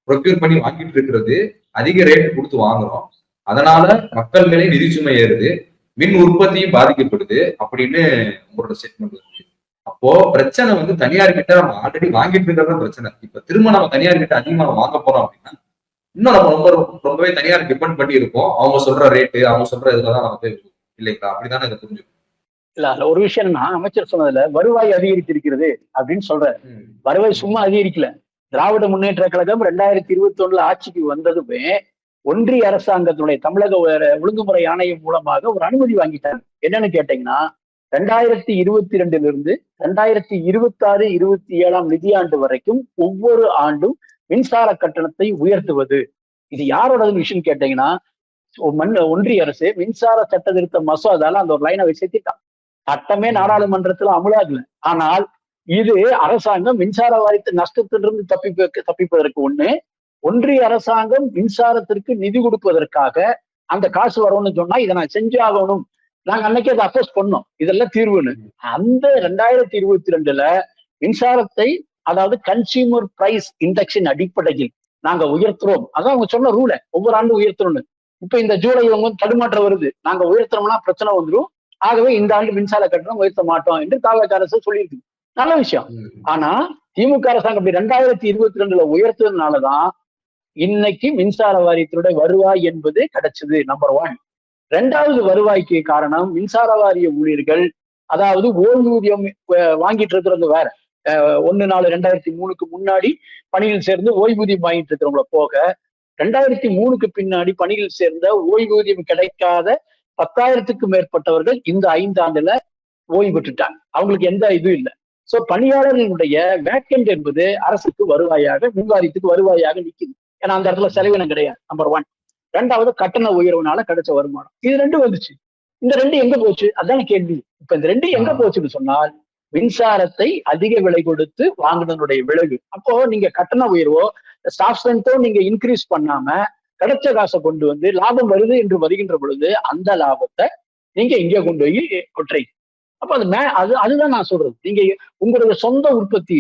ப்ரொக்யூர் பண்ணி வாங்கிட்டு இருக்கிறது, அதிக ரேட் கொடுத்து வாங்குறோம், அதனால மக்கள் மேலே நிதி சுமை ஏறுது, மின் உற்பத்தியும் பாதிக்கப்படுது அப்படின்னு உங்களோட ஸ்டேட்மெண்ட் இருக்கு. அப்போ பிரச்சனை தனியார் கிட்ட நம்ம ஆல்ரெடி வாங்கிட்டு இருக்கிறது பிரச்சனை. இப்ப திரும்ப நம்ம தனியார் கிட்ட அதிகமா வாங்க போறோம் அப்படின்னா இன்னும் நம்ம ரொம்பவே தனியார் டிபெண்ட் பண்ணி இருப்போம். அவங்க சொல்ற ரேட்டு, அவங்க சொல்ற இதுலதான் நமக்கு இல்லைங்களா? அப்படித்தானே இதை புரிஞ்சுக்கணும். இல்ல, அதுல ஒரு விஷயம் என்னன்னா, அமைச்சர் சொன்னதுல வருவாய் அதிகரித்திருக்கிறது அப்படின்னு சொல்ற. வருவாய் சும்மா அதிகரிக்கல. திராவிட முன்னேற்ற கழகம் 2021 ஆட்சிக்கு வந்ததுமே ஒன்றிய அரசாங்கத்தினுடைய தமிழக ஒழுங்குமுறை ஆணையம் மூலமாக ஒரு அனுமதி வாங்கிட்டாங்க. என்னன்னு கேட்டீங்கன்னா, 2022 2026-27 நிதியாண்டு வரைக்கும் ஒவ்வொரு ஆண்டும் மின்சார கட்டணத்தை உயர்த்துவது. இது யாரோட விஷயம் கேட்டீங்கன்னா, ஒன்றிய அரசு மின்சார சட்ட திருத்த மசோதால அந்த ஒரு லைனை வச்சுட்டான். சட்டமே நாடாளுமன்றத்துல அமலாகல. ஆனால் இது அரசாங்கம் மின்சார வாரியத்தை நஷ்டத்திலிருந்து தப்பிப்பதற்கு ஒண்ணு, ஒன்றிய அரசாங்கம் மின்சாரத்திற்கு நிதி கொடுப்பதற்காக அந்த காசு வரும்னு சொன்னா இதை நான் செஞ்சாகணும், நாங்க அன்னைக்கு அதை அப்போஸ் பண்ணோம், இதெல்லாம் தீர்வுன்னு. அந்த 2022 மின்சாரத்தை, அதாவது கன்சியூமர் பிரைஸ் இண்டெக்ஸின் அடிப்படையில் நாங்க உயர்த்துறோம். அதான் அவங்க சொன்ன ரூல, ஒவ்வொரு ஆண்டும் உயர்த்தணும்னு. இப்ப இந்த ஜூலை தடுமாற்றம் வருது, நாங்க உயர்த்தணும்னா பிரச்சனை வந்துடும், ஆகவே இந்த ஆண்டு மின்சார கட்டணம் உயர்த்த மாட்டோம் என்று தாவேக அரசு சொல்லியிருக்கு. நல்ல விஷயம். ஆனா திமுக அரசாங்கம் அப்படி 2022 உயர்த்ததுனாலதான் இன்னைக்கு மின்சார வாரியத்தினுடைய வருவாய் என்பது கிடைச்சது. நம்பர் 1. 2வது வருவாய்க்கு காரணம் மின்சார வாரிய ஊழியர்கள், அதாவது ஓய்வூதியம் வாங்கிட்டு இருக்கிறவங்க வேற, 1/4/2003 முன்னாடி பணியில் சேர்ந்து ஓய்வூதியம் வாங்கிட்டு இருக்கிறவங்கள போக 2003 பின்னாடி பணியில் சேர்ந்த ஓய்வூதியம் கிடைக்காத 10,000க்கும் மேற்பட்டவர்கள் இந்த 5 ஆண்டுல ஓய்வு பெற்றுட்டாங்க. அவங்களுக்கு எந்த இதுவும் இல்லை. சோ பணியாளர்களுடைய வேக்கண்ட் என்பது அரசுக்கு வருவாயாக, மின்வாரியத்துக்கு வருவாயாக நிக்குது. ஏன்னா அந்த இடத்துல செலவினம் கிடையாது. நம்பர் 1. 2வது கட்டண உயர்வுனால கிடைச்ச வருமானம். இது 2 வந்துச்சு. இந்த 2 எங்க போச்சு? அதான கேள்வி. இப்ப இந்த 2 எங்க போச்சுன்னு சொன்னால், மின்சாரத்தை அதிக விலை கொடுத்து வாங்கினதுடைய விளைவு. அப்போ நீங்க கட்டண உயர்வோ ஸ்டாஃப் ஸ்ட்ரென்த்தோ நீங்க இன்க்ரீஸ் பண்ணாம கிடைச்ச காசை கொண்டு லாபம் வருது என்று வருகின்ற பொழுது அந்த லாபத்தை நீங்க இங்கே கொண்டு போய் கொட்டுறீங்க. அப்ப அதுதான் நான் சொல்றது. நீங்க உங்களுடைய சொந்த உற்பத்தி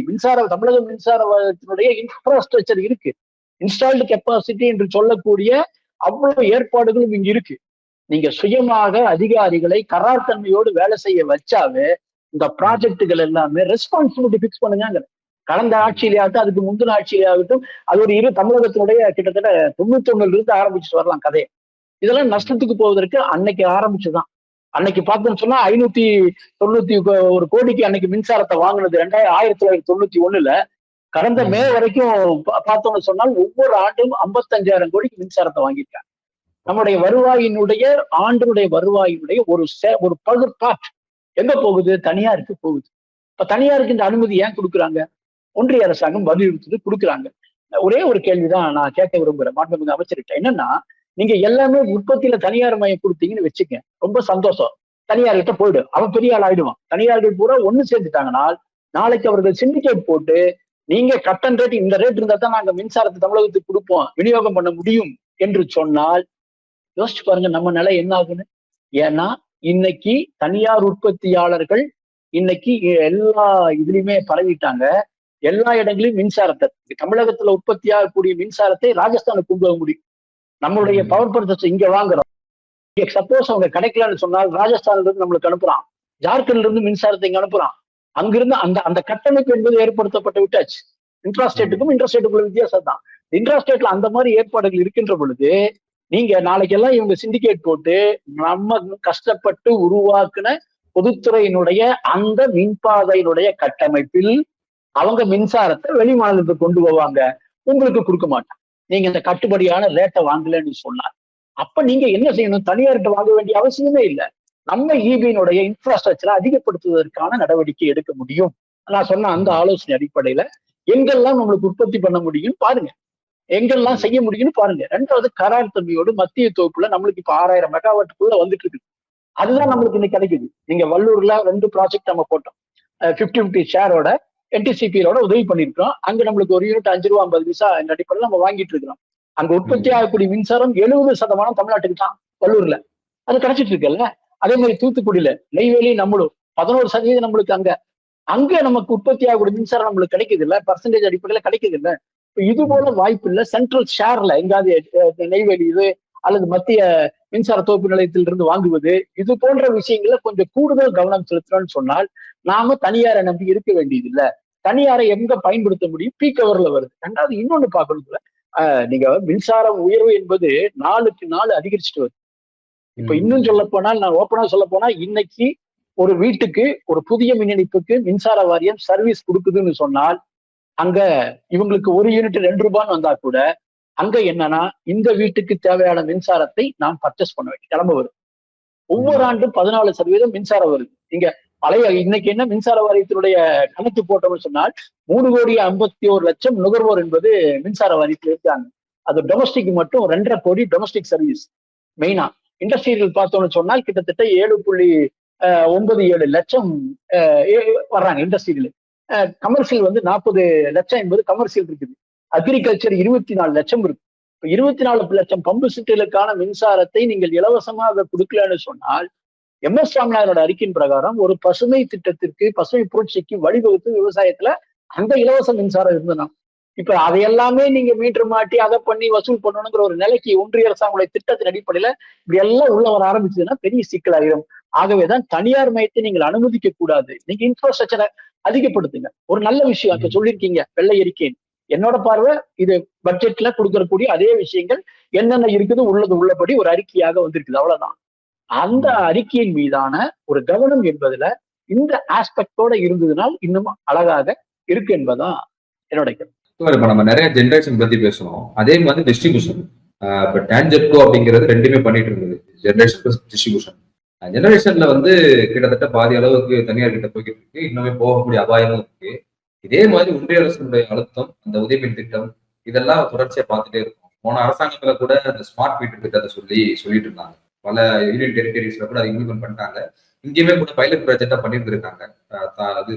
தமிழக மின்சார வாரியத்தினுடைய இன்ஃப்ராஸ்ட்ரக்சர் இருக்கு, இன்ஸ்டால்டு கெப்பாசிட்டி என்று சொல்லக்கூடிய அவ்வளவு ஏற்பாடுகளும் இங்க இருக்கு. நீங்க சுயமாக அதிகாரிகளை கரார் தன்மையோடு வேலை செய்ய வச்சாவே இந்த ப்ராஜெக்டுகள் எல்லாமே ரெஸ்பான்சிபிலிட்டி பிக்ஸ் பண்ணுங்க. கடந்த ஆட்சியிலேயாகட்டும் அதுக்கு முந்தின ஆட்சியிலேயாகட்டும் அது ஒரு தமிழகத்தினுடைய கிட்டத்தட்ட 91 இருந்து ஆரம்பிச்சுட்டு வரலாம் கதையை. இதெல்லாம் நஷ்டத்துக்கு போவதற்கு அன்னைக்கு ஆரம்பிச்சுதான். அன்னைக்கு பார்த்தோம்னு சொன்னா 591 கோடிக்கு அன்னைக்கு மின்சாரத்தை வாங்கினது 1991. கடந்த மே வரைக்கும் பார்த்தோம்னு சொன்னால் ஒவ்வொரு ஆண்டும் 55,000 கோடிக்கு மின்சாரத்தை வாங்கியிருக்காங்க. நம்முடைய வருவாயினுடைய ஆண்டினுடைய வருவாயினுடைய ஒரு பார்ட் எங்க போகுது? தனியாருக்கு போகுது. இப்ப தனியாருக்கு இந்த அனுமதி ஏன் கொடுக்குறாங்க? ஒன்றிய அரசாங்கம் வலியுறுத்தி கொடுக்குறாங்க. ஒரே ஒரு கேள்விதான் நான் கேட்க விரும்புறேன் மாண்புமிகு அமைச்சர்கிட்ட. என்னன்னா, நீங்க எல்லாமே உற்பத்தியில தனியார் மையம் கொடுத்தீங்கன்னு வச்சுக்க, ரொம்ப சந்தோஷம். தனியார்கிட்ட போயிடும், அவன் பெரிய ஆள் ஆயிடுவான். தனியார்கள் பூரா ஒண்ணு சேர்ந்துட்டாங்கன்னா நாளைக்கு அவர்கள் சிண்டிகேட் போட்டு நீங்க கட்டன் ரேட் இந்த ரேட் இருந்தா தான் நாங்க மின்சாரத்தை தமிழகத்துக்கு கொடுப்போம், விநியோகம் பண்ண முடியும் என்று சொன்னால் யோசிச்சு பாருங்க நம்ம நிலை என்ன ஆகுன்னு. ஏன்னா இன்னைக்கு தனியார் உற்பத்தியாளர்கள் இன்னைக்கு எல்லா இதுலயுமே பரவிட்டாங்க. எல்லா இடங்களிலும் மின்சாரத்தை தமிழகத்துல உற்பத்தி ஆகக்கூடிய மின்சாரத்தை ராஜஸ்தானுக்கு கொண்டு வர முடியும். நம்மளுடைய பவர் ப்ரொஜெக்ட் இங்க வாங்குறோம். சப்போஸ் அவங்க கிடைக்கலன்னு சொன்னால் ராஜஸ்தான்ல இருந்து நம்மளுக்கு அனுப்புறான், ஜார்க்கண்ட்ல இருந்து மின்சாரத்தை இங்க அனுப்புறான். அங்கிருந்து அந்த அந்த கட்டமைப்பு என்பது ஏற்படுத்தப்பட்டு விட்டாச்சு. இன்ட்ராஸ்டேட்டுக்கும் இன்ட்ராஸ்டேட்டுக்குள்ள வித்தியாசம் தான். இன்ட்ராஸ்டேட்ல அந்த மாதிரி ஏற்பாடுகள் இருக்கின்ற பொழுது நீங்க நாளைக்கெல்லாம் இவங்க சிண்டிகேட் போட்டு நம்ம கஷ்டப்பட்டு உருவாக்குன பொதுத்துறையினுடைய அந்த மின்பாதையினுடைய கட்டமைப்பில் அவங்க மின்சாரத்தை வெளி மாநிலத்துக்கு கொண்டு போவாங்க, உங்களுக்கு கொடுக்க மாட்டாங்க. நீங்க இந்த கட்டுப்படியான ரேட்டை வாங்கலன்னு சொன்னார். அப்ப நீங்க என்ன செய்யணும்? தனியார்கிட்ட வாங்க வேண்டிய அவசியமே இல்லை. நம்ம இபியினுடைய இன்ஃப்ராஸ்ட்ரக்சரை அதிகப்படுத்துவதற்கான நடவடிக்கை எடுக்க முடியும். நான் சொன்ன அந்த ஆலோசனை அடிப்படையில எங்கெல்லாம் நம்மளுக்கு உற்பத்தி பண்ண முடியும் பாருங்க, எங்கெல்லாம் செய்ய முடியும்னு பாருங்க. ரெண்டாவது கரார் தன்மையோடு மத்திய தொகுப்புல நம்மளுக்கு இப்ப 6000 மெகாவாட்டுக்குள்ள வந்துட்டு இருக்கு. அதுதான் நம்மளுக்கு இன்னைக்கு கிடைக்குது. நீங்க வள்ளூர்ல 2 ப்ராஜெக்ட் நம்ம போட்டோம், 50-50 ஷேரோட என்டிசிபியோட உதவி பண்ணிருக்கிறோம். அங்க நம்மளுக்கு ஒரு யூனிட் 5 ரூபா 50 பைசா இந்த அடிப்படையில் நம்ம வாங்கிட்டு இருக்கிறோம். அங்க உற்பத்தி ஆகக்கூடிய மின்சாரம் 70% தமிழ்நாட்டுக்கு தான், வள்ளூர்ல அது கிடைச்சிட்டு இருக்குல்ல. அதே மாதிரி தூத்துக்குடியில நெய்வேலி நம்மளும் 11% நம்மளுக்கு அங்க அங்க நமக்கு உற்பத்தி ஆகக்கூடிய மின்சாரம் நம்மளுக்கு கிடைக்குது இல்ல, பர்சன்டேஜ் அடிப்படையில கிடைக்குது இல்ல. இது போல வாய்ப்பு இல்ல. சென்ட்ரல் ஷேர்ல எங்காவது நெய்வேலி இது அல்லது மத்திய மின்சார தொகுப்பு நிலையத்திலிருந்து வாங்குவது, இது போன்ற விஷயங்கள கொஞ்சம் கூடுதல் கவனம் செலுத்தணும்னு சொன்னால் நாம தனியாரை நம்பி இருக்க வேண்டியது இல்ல. தனியாரை எங்க பயன்படுத்த முடியும்? பீக் ஹவர்ல வருது. ரெண்டாவது இன்னொன்னு பார்க்கணும்ல, நீங்க மின்சார உயர்வு என்பது நாளுக்கு நாள் அதிகரிச்சுட்டு வருது. இப்ப இன்னும் சொல்ல போனால், நான் ஓப்பனா சொல்ல போனா, இன்னைக்கு ஒரு வீட்டுக்கு ஒரு புதிய மின் இணைப்புக்கு மின்சார வாரியம் சர்வீஸ் கொடுக்குதுன்னு சொன்னால் அங்க இவங்களுக்கு ஒரு யூனிட் 2 ரூபான்னு வந்தா கூட அங்க என்னன்னா இந்த வீட்டுக்கு தேவையான மின்சாரத்தை நாம் பர்ச்சேஸ் பண்ண வேண்டிய கிளம்ப வருது. ஒவ்வொரு ஆண்டும் 14% மின்சாரம் வருது. இங்க பழைய இன்னைக்கு என்ன மின்சார வாரியத்தினுடைய கணக்கு போட்டோம்னு சொன்னால் 3,51,00,000 நுகர்வோர் என்பது மின்சார வாரியத்தில் இருக்காங்க. அது டொமஸ்டிக் மட்டும் 2.5 கோடி டொமஸ்டிக் சர்வீஸ். மெயினா இண்டஸ்ட்ரியல் பார்த்தோம்னு சொன்னால் கிட்டத்தட்ட 7.97 லட்சம் வர்றாங்க இண்டஸ்ட்ரியல். கமர்ஷியல் 40 லட்சம் என்பது கமர்ஷியல் இருக்குது. அக்ரிகல்ச்சர் 24 லட்சம் இருக்கு. 24 லட்சம் பம்பு செட்டுகளுக்கான மின்சாரத்தை நீங்கள் இலவசமாக கொடுக்கலன்னு சொன்னால் MS ராமநாதனோட அறிக்கையின் பிரகாரம் ஒரு பசுமை திட்டத்திற்கு, பசுமை புரட்சிக்கு வழிவகுத்து விவசாயத்துல அந்த இலவச மின்சாரம் இருந்தனா இப்ப அதையெல்லாமே நீங்க மீட்டர் மாட்டி அதை பண்ணி வசூல் பண்ணணுங்கிற ஒரு நிலைக்கு ஒன்றிய அரசாங்களுடைய திட்டத்தின் அடிப்படையில இப்படி எல்லாம் உள்ள வர ஆரம்பிச்சதுன்னா பெரிய சிக்கலாயிரும். ஆகவேதான் தனியார் மையத்தை நீங்கள் அனுமதிக்க கூடாது. நீங்க இன்ஃப்ராஸ்ட்ரக்சரை அதிகப்படுத்துங்க. ஒரு நல்ல விஷயம் இப்ப சொல்லியிருக்கீங்க வெள்ளை அறிக்கை. என்னோட பார்வை இது பட்ஜெட்ல கொடுக்கக்கூடிய அதே விஷயங்கள் என்னென்ன இருக்குது உள்ளபடி ஒரு அறிக்கையாக வந்திருக்குது, அவ்வளவுதான். அந்த அறிக்கையின் மீதான ஒரு கவனம் என்பதுல இந்த ஆஸ்பெக்டோட இருந்ததுனால் இன்னும் அழகாக இருக்கு என்பதான் என்னோட கருத்து. இப்ப நம்ம நிறைய ஜெனரேஷன் பத்தி பேசணும், அதே மாதிரி டிஸ்ட்ரிபியூஷன். இப்ப டான்ஜெட்கோ அப்படிங்கிறது ரெண்டுமே பண்ணிட்டு இருந்தது, ஜெனரேஷன் பிளஸ் டிஸ்ட்ரிபியூஷன். ஜெனரேஷன்ல கிட்டத்தட்ட பாதி அளவுக்கு தனியார் கிட்ட போய்கிட்டு இருக்கு, இன்னுமே போகக்கூடிய அபாயமும் இருக்கு. இதே மாதிரி ஒன்றிய அரசுடைய அழுத்தம், அந்த உதயமின் திட்டம், இதெல்லாம் தொடர்ச்சியா பார்த்துட்டே இருக்கும். போன அரசாங்கத்துல கூட அந்த ஸ்மார்ட் மீட்டர் திட்டத்தை சொல்லிட்டு இருந்தாங்க. பல யூனியன் டெரிட்டரிஸ்ல கூட அதை இம்ப்ளிமெண்ட் பண்ணிட்டாங்க. இங்கேயுமே கூட பைலட் ப்ராஜெக்டா பண்ணியிருந்திருக்காங்க. அது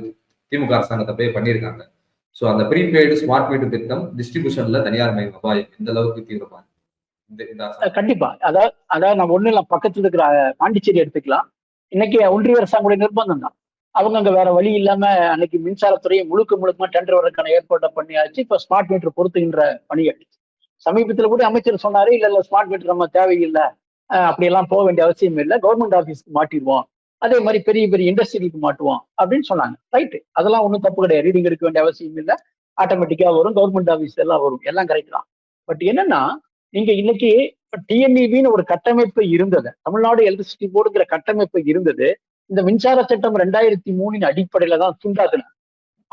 திமுக அரசாங்கத்தை போய் பண்ணியிருக்காங்க. ஸோ அந்த ப்ரீபெய்டு ஸ்மார்ட் மீட்டர் திட்டம் டிஸ்ட்ரிபியூஷன்ல தனியார் மயம் அபாயம் எந்த அளவுக்கு தீவிரமா? கண்டிப்பா. அதாவது நம்ம ஒண்ணு இல்லை, பக்கத்துல இருக்கிற பாண்டிச்சேரி எடுத்துக்கலாம். இன்னைக்கு ஒன்றிய அரசாங்களுடைய நிர்பந்தம் தான். அவங்க அங்க வேற வழி இல்லாம அன்னைக்கு மின்சாரத்துறையை முழுக்கமா டெண்டர் வரக்கான ஏற்பாட்டை பண்ணியாச்சு. இப்ப ஸ்மார்ட் மீட்டர் பொருத்துகின்ற பணிகள் சமீபத்துல கூட அமைச்சர் சொன்னாரு, இல்ல ஸ்மார்ட் மீட்டர் நம்ம தேவையில்லை, அப்படியெல்லாம் போக வேண்டிய அவசியம் இல்லை, கவர்மெண்ட் ஆபீஸ்க்கு மாட்டிடுவோம், அதே மாதிரி பெரிய பெரிய இண்டஸ்ட்ரிகளுக்கு மாட்டுவோம் அப்படின்னு சொன்னாங்க. ரைட்டு, அதெல்லாம் ஒன்றும் தப்பு கிடையாது. ரீடிங் எடுக்க வேண்டிய அவசியம் இல்லை, ஆட்டோமேட்டிக்கா வரும், கவர்மெண்ட் ஆபீஸ் எல்லாம் வரும், எல்லாம் கரெக்ட் தான். பட் என்னன்னா, நீங்க இன்னைக்கு டிஎன்இபின்னு ஒரு கட்டமைப்பு இருந்தது, தமிழ்நாடு எலக்ட்ரிசிட்டி போர்டுங்கிற கட்டமைப்பு இருந்தது. இந்த மின்சார சட்டம் 2003 அடிப்படையில தான் துண்டாதுன.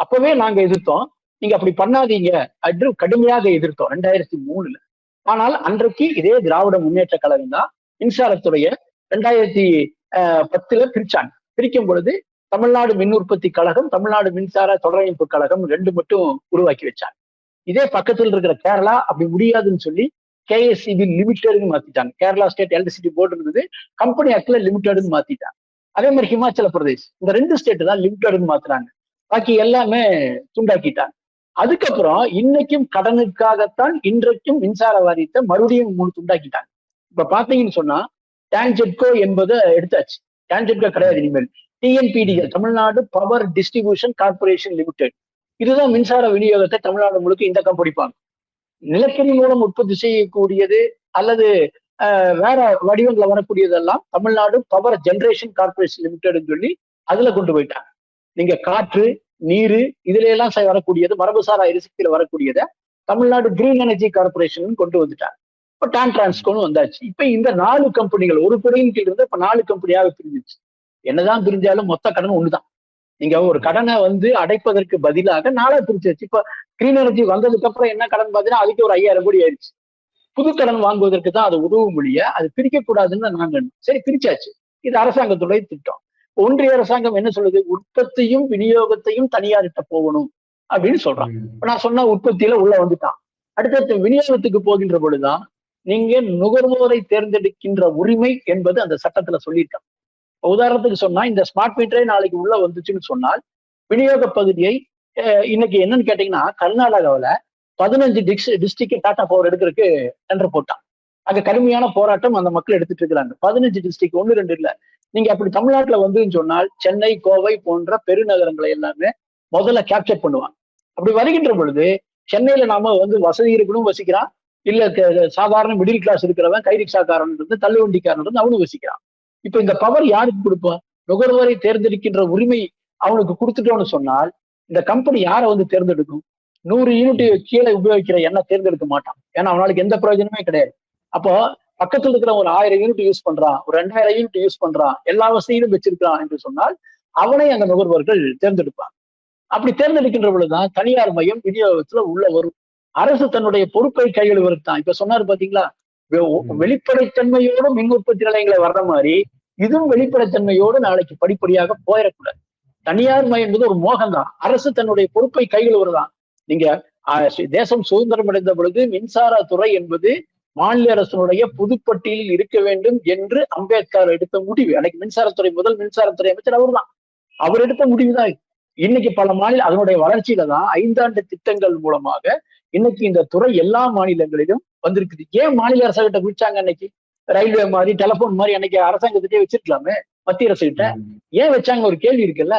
அப்பவே நாங்க எதிர்த்தோம், நீங்க அப்படி பண்ணாதீங்க என்று கடுமையாக எதிர்த்தோம் 2003. ஆனால் அன்றைக்கு இதே திராவிட முன்னேற்ற கழகம் தான் மின்சாரத்துடைய 2010 பிரிச்சாங்க. பிரிக்கும் பொழுது தமிழ்நாடு மின் உற்பத்தி கழகம், தமிழ்நாடு மின்சார தொடரமைப்பு கழகம் 2 மட்டும் உருவாக்கி வச்சாங்க. இதே பக்கத்தில் இருக்கிற கேரளா அப்படி முடியாதுன்னு சொல்லி கேஎஸ்சிபி லிமிடெட்னு மாத்திட்டாங்க. கேரளா ஸ்டேட் எலக்ட்ரிசிட்டி போர்டு இருந்தது, கம்பெனி ஆக்ட்ல லிமிடெட்னு மாத்திட்டாங்க. அதே மாதிரி ஹிமாச்சல பிரதேஷ், இந்த 2 ஸ்டேட் தான் லிமிடெட்னு மாத்துறாங்க, பாக்கி எல்லாமே துண்டாக்கிட்டாங்க. அதுக்கப்புறம் இன்னைக்கும் கடனுக்காகத்தான் இன்றைக்கும் மின்சார வாரியத்தை மறுபடியும் 3 துண்டாக்கிட்டாங்க. இப்ப பாத்தீங்கன்னு சொன்னா டான்ஜெட்கோ என்பதை எடுத்தாச்சு, டான்ஜெட்கோ கிடையாது இனிமேல். TNPDCL, Tamil Nadu power distribution corporation limited, இதுதான் மின்சார விநியோகத்தை தமிழ்நாடு முழுக்க இந்த கம்பெனி பார்க்கும். நிலக்கரி மூலம் உற்பத்தி செய்யக்கூடியது அல்லது வேற வடிவங்களை வரக்கூடியதெல்லாம் தமிழ்நாடு பவர் ஜெனரேஷன் கார்பரேஷன் லிமிடெட்னு சொல்லி அதுல கொண்டு போயிட்டாங்க. நீங்க காற்று, நீரு, இதுல எல்லாம் வரக்கூடியது, மரபுசாரா எரிசக்தியில வரக்கூடியதை தமிழ்நாடு கிரீன் எனர்ஜி கார்பரேஷன் கொண்டு வந்துட்டாங்க. இப்ப டான் டிரான்ஸ்கோன்னு வந்தாச்சு. இப்ப இந்த 4 கம்பெனிகள் ஒரு குடையின் கீழ் இருந்து இப்ப 4 கம்பெனியாக பிரிஞ்சிச்சு. என்னதான் பிரிஞ்சாலும் மொத்த கடன் ஒண்ணுதான். நீங்க ஒரு கடனை அடைப்பதற்கு பதிலாக 4 பிரிச்சு வச்சு, இப்ப கிரீன் எனர்ஜி வந்ததுக்கு அப்புறம் என்ன கடன் பார்த்தீங்கன்னா அதுக்கு ஒரு 5000 கோடி ஆயிடுச்சு. புது கடன் வாங்குவதற்கு தான் அது உதவும் மொழிய, அது பிரிக்க கூடாதுன்னு நாங்க சரி பிரிச்சாச்சு. இது அரசாங்கத்துடைய திட்டம். ஒன்றிய அரசாங்கம் என்ன சொல்லுது, உற்பத்தியும் விநியோகத்தையும் தனியார்கிட்ட போகணும் அப்படின்னு சொல்றான். இப்ப நான் சொன்ன உற்பத்தியில உள்ள வந்துட்டான். அடுத்தடுத்த விநியோகத்துக்கு போகின்ற பொழுதுதான் நீங்க நுகர்வோரை தேர்ந்தெடுக்கின்ற உரிமை என்பது அந்த சட்டத்துல சொல்லியிருக்காங்க. உதாரணத்துக்கு சொன்னா, இந்த ஸ்மார்ட் மீட்டரே நாளைக்கு உள்ள வந்துச்சுன்னு சொன்னால் விநியோக பகுதியை இன்னைக்கு என்னன்னு கேட்டீங்கன்னா, கர்நாடகாவில 15 டிஸ்ட்ரிக்ட் டாடா பவர் எடுக்கிறதுக்கு டெண்டர் போட்டான். அங்க கடுமையான போராட்டம் அந்த மக்கள் எடுத்துட்டு இருக்கிறாங்க. 15 டிஸ்ட்ரிக்ட், 1, 2 இல்ல. நீங்க அப்படி தமிழ்நாட்டுல வந்துன்னு சொன்னால் சென்னை, கோவை போன்ற பெருநகரங்களை எல்லாமே முதல்ல கேப்சர் பண்ணுவாங்க. அப்படி வருகின்ற பொழுது சென்னையில நாம வசதி இருக்கணும் வசிக்கிறான், இல்ல சாதாரண மிடில் கிளாஸ் இருக்கிறவன், கை ரிக்ஷாக்காரன் இருந்து, தள்ளுவண்டிக்காரன் இருந்து அவனும் வசிக்கிறான். இப்ப இந்த பவர் யாருக்கு கொடுப்போம்? நுகர்வோரை தேர்ந்தெடுக்கின்ற உரிமை அவனுக்கு கொடுத்துட்டோம்னு சொன்னால் இந்த கம்பெனி யாரை தேர்ந்தெடுக்கும்? 100 யூனிட் கீழே உபயோகிக்கிற எண்ணெய் தேர்ந்தெடுக்க மாட்டான். ஏன்னா அவனுக்கு எந்த பிரயோஜனமே கிடையாது. அப்போ பக்கத்துல இருக்கிற ஒரு 1000 யூனிட் யூஸ் பண்றான், ஒரு 2000 யூனிட் யூஸ் பண்றான், எல்லா வசதியிலும் வச்சிருக்கான் என்று சொன்னால் அவனை அந்த நுகர்வோர்கள் தேர்ந்தெடுப்பான். அப்படி தேர்ந்தெடுக்கின்ற பொழுதுதான் தனியார் மையம் விநியோகத்துல உள்ள வரும். அரசு தன்னுடைய பொறுப்பை கையெழுவதற்கு தான். இப்ப சொன்னாரு பாத்தீங்களா, வெளிப்படைத்தன்மையோடு மின் உற்பத்தி நிலையங்களை வர்ற மாதிரி இதுவும் வெளிப்படைத்தன்மையோடு நாளைக்கு படிப்படியாக போயிடக்கூடாது. தனியார் மயம் என்பது ஒரு மோகம்தான். அரசு தன்னுடைய பொறுப்பை கையில் வருதான். நீங்க தேசம் சுதந்திரம் அடைந்த பொழுது மின்சாரத்துறை என்பது மாநில அரசனுடைய பொதுப்பட்டியலில் இருக்க வேண்டும் என்று அம்பேத்கர் எடுத்த முடிவு. அன்னைக்கு மின்சாரத்துறை முதல் மின்சாரத்துறை அமைச்சர் அவர் தான். அவர் எடுத்த முடிவுதான். இன்னைக்கு பல மாநில அதனுடைய வளர்ச்சியில தான் 5 ஆண்டு திட்டங்கள் மூலமாக இன்னைக்கு இந்த துறை எல்லா மாநிலங்களிலும் வந்திருக்குது. ஏன் மாநில அரசுகிட்ட பிடிச்சாங்க? அன்னைக்கு ரயில்வே மாதிரி, டெலிபோன் மாதிரி அன்னைக்கு அரசாங்கத்திட்டே வச்சிருக்கலாமே, மத்திய அரசு கிட்ட ஏன் வச்சாங்க? ஒரு கேள்வி இருக்குல்ல.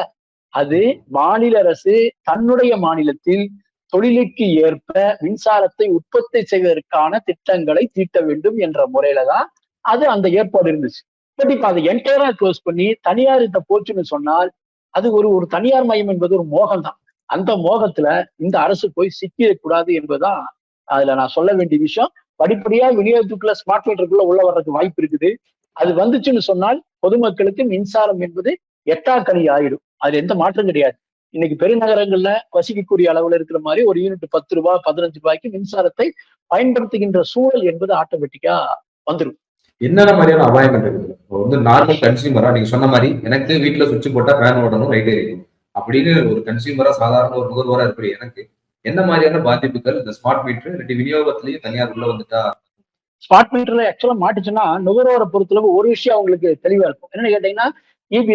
அது மாநில அரசு தன்னுடைய மாநிலத்தில் தொழிலுக்கு ஏற்ப மின்சாரத்தை உற்பத்தி செய்வதற்கான திட்டங்களை தீட்ட வேண்டும் என்ற முறையில தான் அது அந்த ஏற்பாடு இருந்துச்சு. பட் இப்ப அதை என்டையரா க்ளோஸ் பண்ணி தனியார்கிட்ட போச்சுன்னு சொன்னால் அது ஒரு தனியார் மையம் என்பது ஒரு மோகம் தான். அந்த மோகத்துல இந்த அரசு போய் சிக்கிடக்கூடாது என்பதுதான் அதுல நான் சொல்ல வேண்டிய விஷயம். படிப்படியா விநியோகத்துக்குள்ள ஸ்மார்ட் மீட்டருக்குள்ள உள்ள வர்றதுக்கு வாய்ப்பு இருக்குது. அது வந்துச்சுன்னு சொன்னால் பொதுமக்களுக்கு மின்சாரம் என்பது எட்டாக்கணி ஆயிடும். அதுல எந்த மாற்றம் கிடையாது. இன்னைக்கு பெருநகரங்கள்ல வசிக்கக்கூடிய அளவுல இருக்கிற மாதிரி ஒரு யூனிட் 10 ரூபாய் 15 ரூபாய்க்கு மின்சாரத்தை பயன்படுத்துகின்ற சூழல் என்பது ஆட்டோமேட்டிக்கா வந்துடும். என்னென்ன மாதிரியான அபாயங்கள் இருக்குது? நார்மல் கன்சியூமரா நீங்க சொன்ன மாதிரி எனக்கு வீட்டுல சுவிட்ச் போட்டா ஃபேன் ஓடணும், லைட் எரியும் அப்படின்னு ஒரு கன்சியூமரா சாதாரண ஒரு நுகர்வோரா இருக்கிற எனக்கு என்ன மாதிரியான பாதிப்புகள் இந்த ஸ்மார்ட் மீட்டர் இல்லாட்டி விநியோகத்திலேயே தனியார் உள்ள வந்துட்டா? ஸ்மார்ட் மீட்டர்ல ஆக்சுவலா மாட்டுச்சுன்னா நுகர்வோரை பொறுத்தளவு ஒரு விஷயம் அவங்களுக்கு தெளிவா இருக்கும். என்னன்னு கேட்டீங்கன்னா, இபி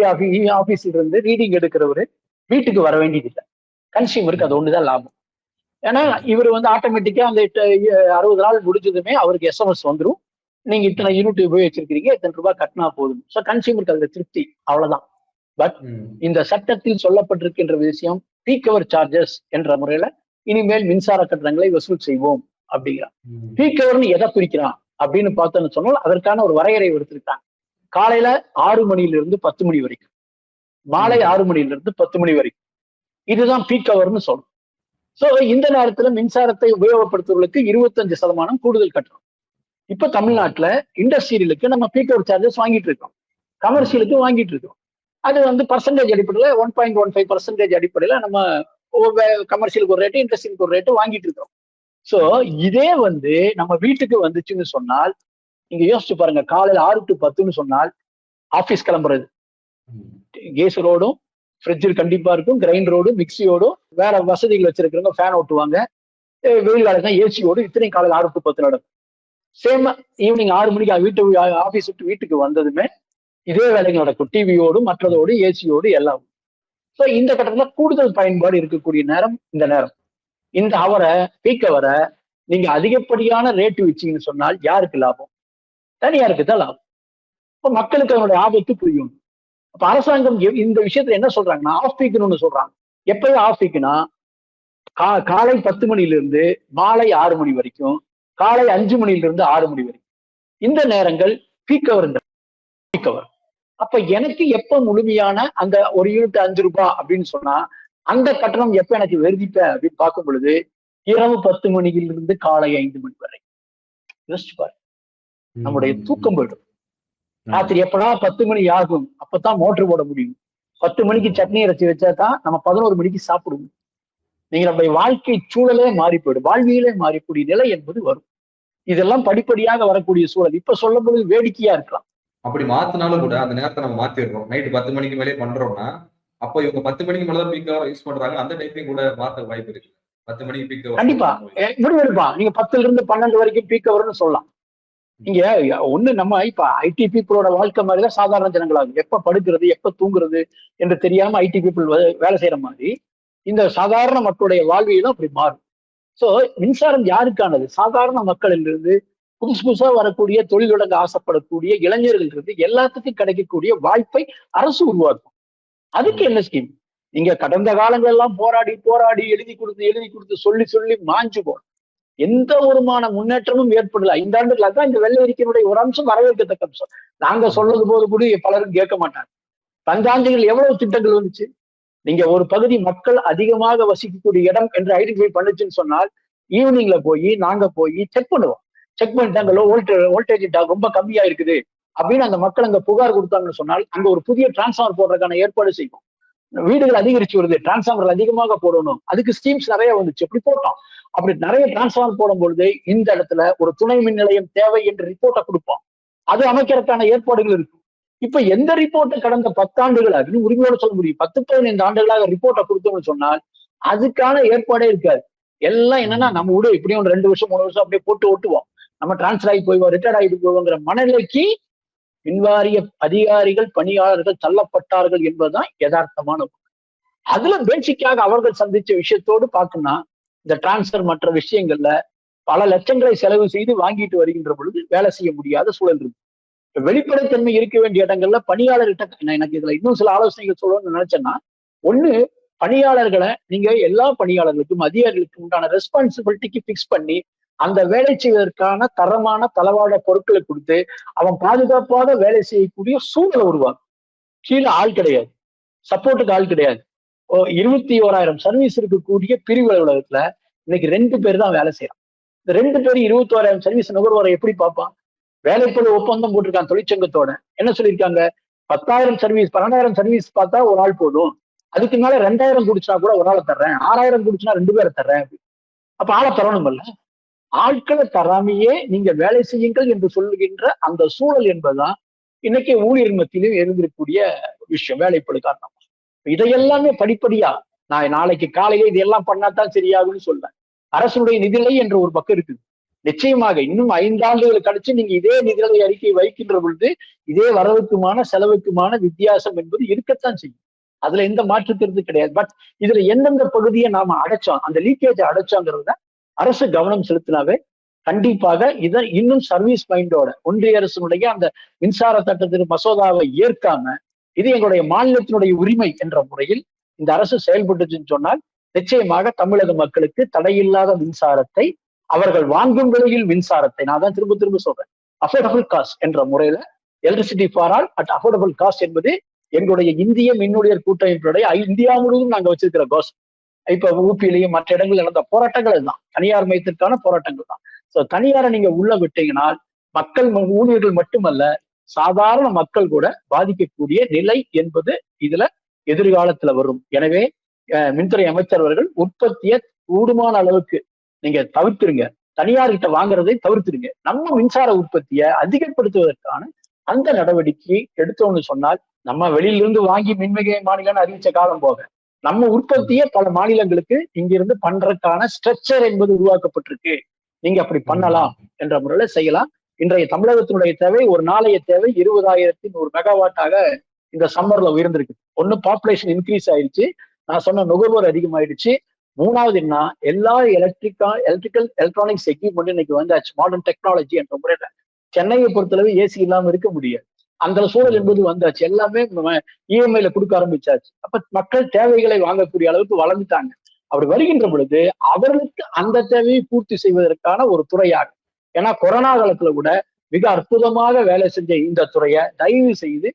ஆபீஸ்ல இருந்து ரீடிங் எடுக்கிறவரு வீட்டுக்கு வர வேண்டியது இல்லை. கன்சியூமருக்கு அது ஒண்ணுதான் லாபம். ஏன்னா இவர் ஆட்டோமேட்டிக்கா அந்த 60 நாள் முடிஞ்சதுமே அவருக்கு எஸ்எம்எஸ் வந்துடும், நீங்க இத்தனை யூனிட் உபயோகிச்சிருக்கீங்க, இத்தனை ரூபாய் கட்டினா போதும். ஸோ கன்சியூமருக்கு அதுல திருப்தி, அவ்வளவுதான். பட் இந்த சட்டத்தில் சொல்லப்பட்டிருக்கின்ற விஷயம் பீக் அவர் சார்ஜஸ் என்ற முறையில இனிமேல் மின்சார கட்டணங்களை வசூல் செய்வோம் அப்படிங்கிறான். பீக் ஹவர்னு எதை குறிக்கிறான் அப்படின்னு பார்த்தோன்னு சொன்னால் அதற்கான ஒரு வரையறை எடுத்திருக்காங்க. காலையில 6 மணியிலிருந்து 10 மணி வரைக்கும், மாலை 6 மணியிலிருந்து 10 மணி வரைக்கும், இதுதான் பீக் ஹவர்னு சொல்றோம். சோ இந்த நேரத்துல மின்சாரத்தை உபயோகப்படுத்துவதற்கு 25% கூடுதல் கட்டணம். இப்ப தமிழ்நாட்டுல இண்டஸ்ட்ரியலுக்கு நம்ம பீக் ஹவர் சார்ஜஸ் வாங்கிட்டு இருக்கோம், கமர்ஷியலுக்கு வாங்கிட்டு இருக்கோம். அது வந்து பர்சன்டேஜ் அடிப்படையில 1.15% அடிப்படையில நம்ம கமர்ஷியலுக்கு ஒரு ரேட்டு, இண்டஸ்ட்ரியலுக்கு ஒரு ரேட்டு வாங்கிட்டு இருக்கோம். சோ இதே வந்து நம்ம வீட்டுக்கு வந்துச்சுன்னு சொன்னால் நீங்க யோசிச்சு பாருங்க, காலையில 6 to 10ன்னு சொன்னால் ஆபீஸ் கிளம்புறது, கேஸரோடும் ஃப்ரிட்ஜ் கண்டிப்பா இருக்கும், கிரைண்டரோடும் மிக்சியோடும், வேற வசதிகள் வச்சிருக்கிறவங்க ஃபேன் ஓட்டுவாங்க, வெயில் காலம் ஏசியோடு, இத்தனை காலையில் 6 to 10 நடக்கும். சேம் ஈவினிங் 6 மணிக்கு வீட்டு ஆபீஸ் விட்டு வீட்டுக்கு வந்ததுமே இதே வேலைகள் நடக்கும், டிவியோடு மற்றதோடு ஏசியோடு எல்லாம். ஸோ இந்த கட்டத்துல கூடுதல் பயன்பாடு இருக்கக்கூடிய நேரம் இந்த நேரம். இந்த அவரை பீக் அவரை நீங்க அதிகப்படியான ரேட்டு வச்சீங்கன்னு சொன்னால் யாருக்கு லாபம்? தனியாருக்கு தான் லாபம். இப்ப மக்களுக்கு அதனுடைய ஆபத்து புரியும். அப்ப அரசாங்கம் இந்த விஷயத்துல என்ன சொல்றாங்கன்னா ஆஃப் பீக்னு ஒண்ணு சொல்றாங்க. எப்பயும் ஆஃப் பீக்னா காலை 10 மணியிலிருந்து மாலை 6 மணி வரைக்கும், காலை 5 மணியிலிருந்து 6 மணி வரைக்கும், இந்த நேரங்கள் பீக் அவர். பீக் அவர் அப்ப எனக்கு எப்ப முழுமையான அந்த ஒரு யூனிட் 5 ரூபாய் அப்படின்னு சொன்னா அந்த கட்டணம் எப்ப எனக்கு வெறுதிப்ப அப்படின்னு பார்க்கும் பொழுது இரவு 10 மணியிலிருந்து காலை 5 மணி வரை. யோசிச்சு பாரு, நம்முடைய தூக்கம் போயிடும். ராத்திரி எப்படா 10 மணி ஆகும் அப்பதான் மோட்டர் போட முடியும். 10 மணிக்கு சட்னி அரைச்சி வச்சாதான் நம்ம 11 மணிக்கு சாப்பிடுவோம். நீங்க நம்முடைய வாழ்க்கை சூழலே மாறி போயிடும், வாழ்வியலே மாறிக்கூடிய நிலை என்பது வரும். இதெல்லாம் படிப்படியாக வரக்கூடிய சூழல். இப்ப சொல்லும் போது வேடிக்கையா இருக்கலாம். அப்படி மாத்தினாலும் கூட அந்த நேரத்தை நம்ம மாத்திடுறோம். நைட்டு 10 மணிக்கு மேலே பண்றோம்னா அப்போ இவங்க 10 மணிக்கு மேலதான் பீக் ஹவர் யூஸ் பண்றாங்க. அந்த டைத்தையும் கூட மாத்த வாய்ப்பு இருக்கு. 10 மணிக்கு பீக் ஹவர் கண்டிப்பா முடிவு எடுப்பான். நீங்க 10ல இருந்து 12 வரைக்கும் பீக் ஹவர்னு சொல்லலாம். இங்க ஒண்ணு நம்ம இப்ப ஐடி பீப்புளோட வாழ்க்கை மாதிரிதான் சாதாரண ஜனங்களாகும். எப்ப படுக்கிறது எப்ப தூங்குறது என்று தெரியாம ஐடி பீப்புள் வேலை செய்யற மாதிரி இந்த சாதாரண மக்களுடைய வாழ்வியலும் அப்படி மாறும். சோ மின்சாரம் யாருக்கானது? சாதாரண மக்களிலிருந்து புதுசு புதுசா வரக்கூடிய தொழில் தொடங்க ஆசைப்படக்கூடிய இளைஞர்கள் இருந்து எல்லாத்துக்கும் கிடைக்கக்கூடிய வாய்ப்பை அரசு உருவாக்கும். அதுக்கு என்ன ஸ்கீம்? நீங்க கடந்த காலங்கள் எல்லாம் போராடி போராடி எழுதி கொடுத்து சொல்லி மாஞ்சு போடும். எந்த ஒருமான முன்னேற்றமும் ஏற்படல. 5 ஆண்டுகளாக தான் இந்த வெள்ளை அறிக்கையினுடைய ஒரு அம்சம் வரவேற்கத்தக்க அம்சம். நாங்க சொல்றது போது கூட பலரும் கேட்க மாட்டாங்க. 5 ஆண்டுகள் எவ்வளவு திட்டங்கள் வந்துச்சு. நீங்க ஒரு பகுதி மக்கள் அதிகமாக வசிக்கக்கூடிய இடம் என்று ஐடென்டிஃபை பண்ணுச்சுன்னு சொன்னால் ஈவினிங்ல நாங்க போய் செக் பண்ணுவோம். செக் பண்ணிட்டாங்க லோ வோல்டேஜ் ரொம்ப கம்மியா இருக்குது அப்படின்னு அந்த மக்கள் அங்க புகார் கொடுத்தாங்கன்னு சொன்னால் அங்க ஒரு புதிய டிரான்ஸ்ஃபார்மர் போடுறதுக்கான ஏற்பாடு செய்வோம். வீடுகள் அதிகரிச்சு வருது, டிரான்ஸ்ஃபார்மர் அதிகமாக போடணும், அதுக்கு ஸ்கீம்ஸ் நிறைய வந்துச்சு, அப்படி போட்டோம். அப்படி நிறைய டிரான்ஸ்ஃபார்மர் போடும் பொழுது இந்த இடத்துல ஒரு துணை மின் நிலையம் தேவை என்று ரிப்போர்ட்டை கொடுப்போம். அது அமைக்கிறதுக்கான ஏற்பாடுகள் இருக்கும். இப்ப எந்த ரிப்போர்ட்டை கடந்த 10 ஆண்டுகளாக உரிமையோட சொல்ல முடியும், 10-15 ஆண்டுகளாக ரிப்போர்ட்டை கொடுத்தோம்னு சொன்னால் அதுக்கான ஏற்பாடே இருக்காது. எல்லாம் என்னன்னா நம்ம விட இப்படியும் 2 வருஷம் 3 வருஷம் அப்படியே போட்டு ஓட்டுவோம், நம்ம டிரான்ஸ்ஃபர் ஆகி போய்வோம், ரிட்டையர்ட் ஆகிட்டு போவோங்கிற மனநிலைக்கு மின்வாரிய அதிகாரிகள் பணியாளர்கள் தள்ளப்பட்டார்கள் என்பதுதான் யதார்த்தமான. அதுல பேசிக்காக அவர்கள் சந்திச்ச விஷயத்தோடு பார்க்கணும்னா இந்த டிரான்ஸ்பர் மற்ற விஷயங்கள்ல பல லட்சங்களை செலவு செய்து வாங்கிட்டு வருகின்ற பொழுது வேலை செய்ய முடியாத சூழல் இருக்கு. வெளிப்படைத்தன்மை இருக்க வேண்டிய இடங்கள்ல பணியாளர்கிட்ட எனக்கு இதுல இன்னும் சில ஆலோசனைகள் சொல்லணும்னு நினைச்சேன்னா, ஒண்ணு, பணியாளர்களை நீங்க எல்லா பணியாளர்களுக்கும் அதிகாரிகளுக்கும் உண்டான ரெஸ்பான்சிபிலிட்டிக்கு பிக்ஸ் பண்ணி அந்த வேலை செய்வதற்கான தரமான தளவாட பொருட்களை கொடுத்து அவன் பாதுகாப்பாக வேலை செய்யக்கூடிய சூழலை உருவாக்கும். கீழே ஆள் கிடையாது, சப்போர்ட்டுக்கு ஆள் கிடையாது. 21,000 சர்வீஸ் இருக்கக்கூடிய பிரிவு அலுவலகத்துல இன்னைக்கு 2 பேர் தான் வேலை செய்யறான். இந்த 2 பேர் 21,000 சர்வீஸ் நுகர்வோரை எப்படி பார்ப்பான்? வேலைப்பொழு ஒப்பந்தம் போட்டிருக்கான் தொழிற்சங்கத்தோட. என்ன சொல்லியிருக்காங்க? 10,000 சர்வீஸ் 12,000 சர்வீஸ் பார்த்தா ஒரு ஆள் போதும், அதுக்கு மேல 2,000 குடிச்சா கூட ஒரு ஆளை தர்றேன், 6,000 குடிச்சுனா 2 பேரை தர்றேன். அப்ப ஆளை தரணும் இல்ல? ஆட்களை தராமையே நீங்க வேலை செய்யுங்கள் என்று சொல்லுகின்ற அந்த சூழல் என்பதுதான் இன்னைக்கு ஊழியர் மத்தியிலும் இருந்திருக்கக்கூடிய விஷயம், வேலைப்பொழு காரணமா. இதையெல்லாமே படிப்படியா நான் நாளைக்கு காலையில இதெல்லாம் பண்ணாதான் சரியாகும்னு சொல்றேன். அரசுடைய நிதிநிலை என்ற ஒரு பக்கம் இருக்குது. நிச்சயமாக இன்னும் 5 ஆண்டுகள் கழிச்சு நீங்க இதே நிதிநிலை அறிக்கையை வைக்கின்ற பொழுது இதே வரவுக்குமான செலவுக்குமான வித்தியாசம் என்பது இருக்கத்தான் செய்யும். அதுல எந்த மாற்று கருத்து கிடையாது. பட் இதுல எந்தெந்த பகுதியை நாம அடைச்சோம், அந்த லீக்கேஜை அடைச்சோங்கிறத அரசு கவனம் செலுத்தினாவே கண்டிப்பாக இதை இன்னும் சர்வீஸ் மைண்டோட ஒன்றிய அரசினுடைய அந்த மின்சார சட்டத்தின் மசோதாவை ஏற்காம இது எங்களுடைய மாநிலத்தினுடைய உரிமை என்ற முறையில் இந்த அரசு செயல்பட்டுச்சுன்னு சொன்னால் நிச்சயமாக தமிழக மக்களுக்கு தடையில்லாத மின்சாரத்தை அவர்கள் வாங்கும் விலையில் மின்சாரத்தை, நான் தான் திரும்ப திரும்ப சொல்றேன், அஃபோர்டபுள் காஸ்ட் என்ற முறையில electricity for all at affordable cost என்பது எங்களுடைய இந்திய மின்னுடைய கூட்டமைப்புடைய இந்தியா முழுவதும் நாங்க வச்சிருக்கிற கோஷம். இப்ப ஊபியிலையும் மற்ற இடங்கள் நடந்த போராட்டங்கள் தான் தனியார் மயத்திற்கான போராட்டங்கள் தான். சோ தனியாரை நீங்க உள்ள விட்டீங்கன்னா மக்கள் ஊழியர்கள் மட்டுமல்ல, சாதாரண மக்கள் கூட பாதிக்கக்கூடிய நிலை என்பது இதுல எதிர்காலத்துல வரும். எனவே மின்துறை அமைச்சர் அவர்கள் உற்பத்தியை கூடுமான அளவுக்கு நீங்க தவிர்த்துருங்க, தனியார்கிட்ட வாங்குறதை தவிர்த்துருங்க. நம்ம மின்சார உற்பத்தியை அதிகப்படுத்துவதற்கான அந்த நடவடிக்கை எடுத்தோம்னு சொன்னால், நம்ம வெளியிலிருந்து வாங்கி மின்மிகை மாநிலம்னு அறிவிச்ச காலம் போக நம்ம உற்பத்தியை பல மாநிலங்களுக்கு இங்கிருந்து பண்றதுக்கான ஸ்ட்ரக்சர் என்பது உருவாக்கப்பட்டிருக்கு. நீங்க அப்படி பண்ணலாம் என்ற முறையில செய்யலாம். இன்றைய தமிழகத்தினுடைய தேவை, ஒரு நாளைய தேவை 20,100 மெகாவாட்டாக இந்த சம்மர்ல உயர்ந்திருக்கு. ஒண்ணு பாப்புலேஷன் இன்க்ரீஸ் ஆயிடுச்சு, நான் சொன்ன நுகர்வோர் அதிகமாயிடுச்சு. மூணாவது என்ன, எல்லா எலக்ட்ரானிக்ஸ் எக்யூப்மெண்ட் இன்னைக்கு வந்தாச்சு, மாடர்ன் டெக்னாலஜி என்ற முறையில. சென்னையை பொறுத்தளவு ஏசி இல்லாம இருக்க முடியாது, அந்த சூழல் என்பது வந்தாச்சு. எல்லாமே இஎம்ஐல கொடுக்க ஆரம்பிச்சாச்சு. அப்ப மக்கள் தேவைகளை வாங்கக்கூடிய அளவுக்கு வளர்ந்துட்டாங்க. அப்படி வருகின்ற பொழுது அவர்களுக்கு அந்த தேவையை பூர்த்தி செய்வதற்கான ஒரு துறையாக, ஏன்னா கொரோனா காலத்துல கூட மிக அற்புதமாக வேலை செஞ்ச இந்த துறையை தயவு செய்து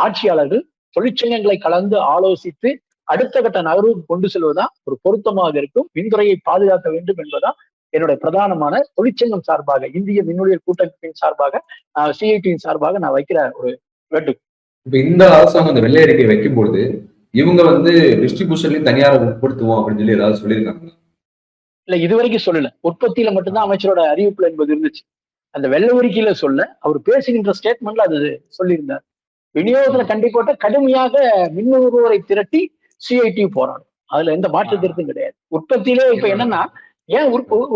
ஆட்சியாளர்கள் தொழிற்சங்கங்களை கலந்து ஆலோசித்து அடுத்த கட்ட நகர்வுக்கு கொண்டு செல்வதுதான் ஒரு பொருத்தமாக இருக்கும். மின்துறையை பாதுகாக்க வேண்டும் என்பதுதான் என்னுடைய பிரதானமான தொழிற்சங்கம் சார்பாக, இந்திய மின்னுடைய கூட்டமைப்பின் சார்பாக, சிஐடியின் சார்பாக நான் வைக்கிற ஒரு வேண்டு. இப்ப இந்த அரசாங்கம் இந்த வெள்ளை அறிக்கை வைக்கும்பொழுது இவங்க டிஸ்ட்ரிபியூஷன்லயும் தனியாரை உட்படுத்துவோம் அப்படின்னு சொல்லி ஏதாவது சொல்லியிருக்காங்க? இல்ல, இதுவரைக்கும் சொல்லல. உற்பத்தியில மட்டும்தான் அமைச்சரோட அறிவிப்புல என்பது இருந்துச்சு. அந்த வெள்ளை அறிக்கையில சொல்ல, அவர் பேசுகின்ற ஸ்டேட்மெண்ட்ல அது சொல்லியிருந்தார். விநியோகத்துல கண்டிப்பாக கடுமையாக மின் நுகர்வோரை திரட்டி சிஐடி போராடும், அதுல எந்த மாற்று கருத்தும் கிடையாது. உற்பத்தியிலே இப்ப என்னன்னா, ஏன்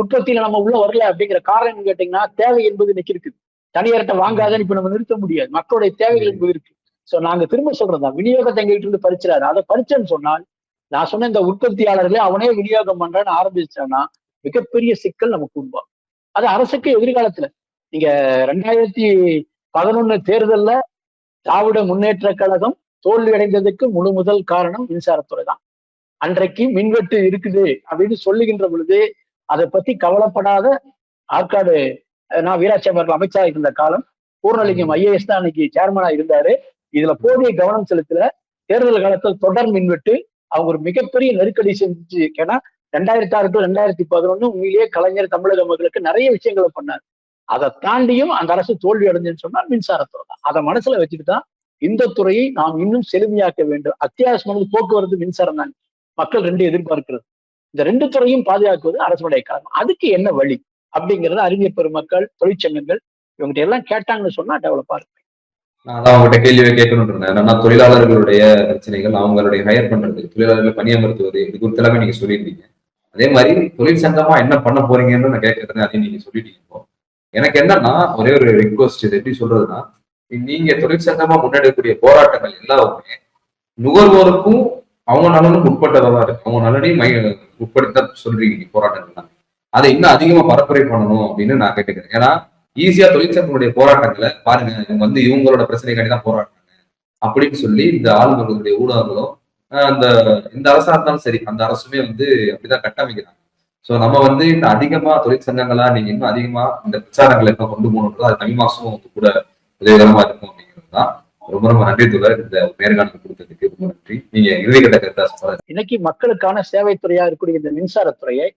உற்பத்தியில நம்ம உள்ள வரல அப்படிங்கிற காரணம் கேட்டீங்கன்னா, தேவை என்பது இன்னைக்கு இருக்குது. தனியார்ட்ட வாங்காதன்னு இப்ப நம்ம நிறுத்த முடியாது, மக்களுடைய தேவைகள் என்பது இருக்கு. சோ நாங்க திரும்ப சொல்றதுதான், விநியோகத்தை எங்ககிட்ட இருந்து பறிச்சிடாரு. அதை பறிச்சேன்னு சொன்னால், நான் சொன்ன இந்த உற்பத்தியாளர்களே அவனே விநியோகம் பண்றேன்னு ஆரம்பிச்சான்னா மிகப்பெரிய சிக்கல் நமக்கு உருவாகும். அது அரசுக்கு எதிர்காலத்துல, நீங்க 2011 தேர்தல்ல திராவிட முன்னேற்ற கழகம் தோல்வி அடைந்ததுக்கு முதல் காரணம் மின்சாரத்துறை தான். அன்றைக்கு மின்வெட்டு இருக்குது அப்படின்னு சொல்லுகின்ற பொழுது அதை பத்தி கவலைப்படாத ஆற்காடு, நான் வீராட்சி அவர்கள் அமைச்சராக இருந்த காலம், பூர்ணலிங்கம் IAS தான் அன்னைக்கு சேர்மனா இருந்தாரு. இதுல போதிய கவனம் செலுத்தல. தேர்தல் காலத்தில் தொடர் மின்வெட்டு அவங்க ஒரு மிகப்பெரிய நெருக்கடி செஞ்சு. ஏன்னா 2006 to 2011 உண்மையிலேயே கலைஞர் தமிழக மக்களுக்கு நிறைய விஷயங்களை பண்ணார். அதை தாண்டியும் அந்த அரசு தோல்வி அடைஞ்சுன்னு சொன்னால் மின்சாரத்துறை தான். அதை மனசுல வச்சுட்டு தான் இந்த துறையை நாம் இன்னும் செழுமையாக்க வேண்டும். அத்தியாவசியமானது போக்குவரத்து, மின்சாரம் தான் மக்கள் ரெண்டு எதிர்பார்க்கிறது. இந்த ரெண்டு துறையும் பாதுகாக்குவது அரசுடைய காரணம். அதுக்கு என்ன வழி அப்படிங்கறத அறிஞர் பெருமக்கள், தொழிற்சங்கங்கள் இவங்ககிட்ட எல்லாம் கேட்டாங்கன்னு சொன்னா டெவலப்பா இருக்கு. நான் அதான் அவங்ககிட்ட கேள்வியை கேட்கணும்னு இருந்தேன். என்னன்னா தொழிலாளர்களுடைய பிரச்சனைகள், அவங்களுடைய ஹையர் பண்றது, தொழிலாளர்களை பணியமர்த்துவது, இது குறித்து எல்லாமே நீங்க சொல்லியிருந்தீங்க. அதே மாதிரி தொழிற்சங்கமா என்ன பண்ண போறீங்கன்னு நான் கேட்கறேன், அதையும் நீங்க சொல்லிட்டீங்க. எனக்கு என்னன்னா ஒரே ஒரு ரிக்வஸ்ட், இது எப்படி சொல்றதுன்னா, நீங்க தொழிற்சங்கமா முன்னெடுக்கக்கூடிய போராட்டங்கள் எல்லாருமே நுகர்வோருக்கும் அவங்க நலனும் உட்பட்டதான் இருக்கு. அவங்க நலனையும் உட்படுத்த சொல்றீங்க போராட்டங்கள்லாம். அதை இன்னும் அதிகமா பரப்புரை பண்ணணும் அப்படின்னு நான் கேட்டுக்கிறேன். ஏன்னா ஈஸியா தொழிற்சங்கங்களுடைய போராட்டங்களை பாருங்க, இவங்க இவங்களோட பிரச்சனைக்காண்டி தான் போராட்டாங்க அப்படின்னு சொல்லி இந்த ஆளுநர்களுடைய ஊடகங்களும் இந்த அரசா இருந்தாலும் சரி, அந்த அரசுமே அப்படிதான் கட்டமைக்கிறாங்க. சோ நம்ம இன்னும் அதிகமா தொழிற்சங்கங்களா நீங்க இன்னும் அதிகமா இந்த பிரச்சாரங்களை இன்னும் கொண்டு போகணும், அது தமிழ் மாசம் கூட உதவிகரமா இருக்கும் அப்படிங்கிறது தான். ரொம்ப ரொம்ப நன்றி தோழர், இந்த நேர்காணல் கொடுத்ததுக்கு ரொம்ப நன்றி. நீங்க இறுதிக்கட்ட கருத்தா சொல்லுங்க. இன்னைக்கு மக்களுக்கான சேவைத்துறையா இருக்கக்கூடிய இந்த மின்சாரத்துறையை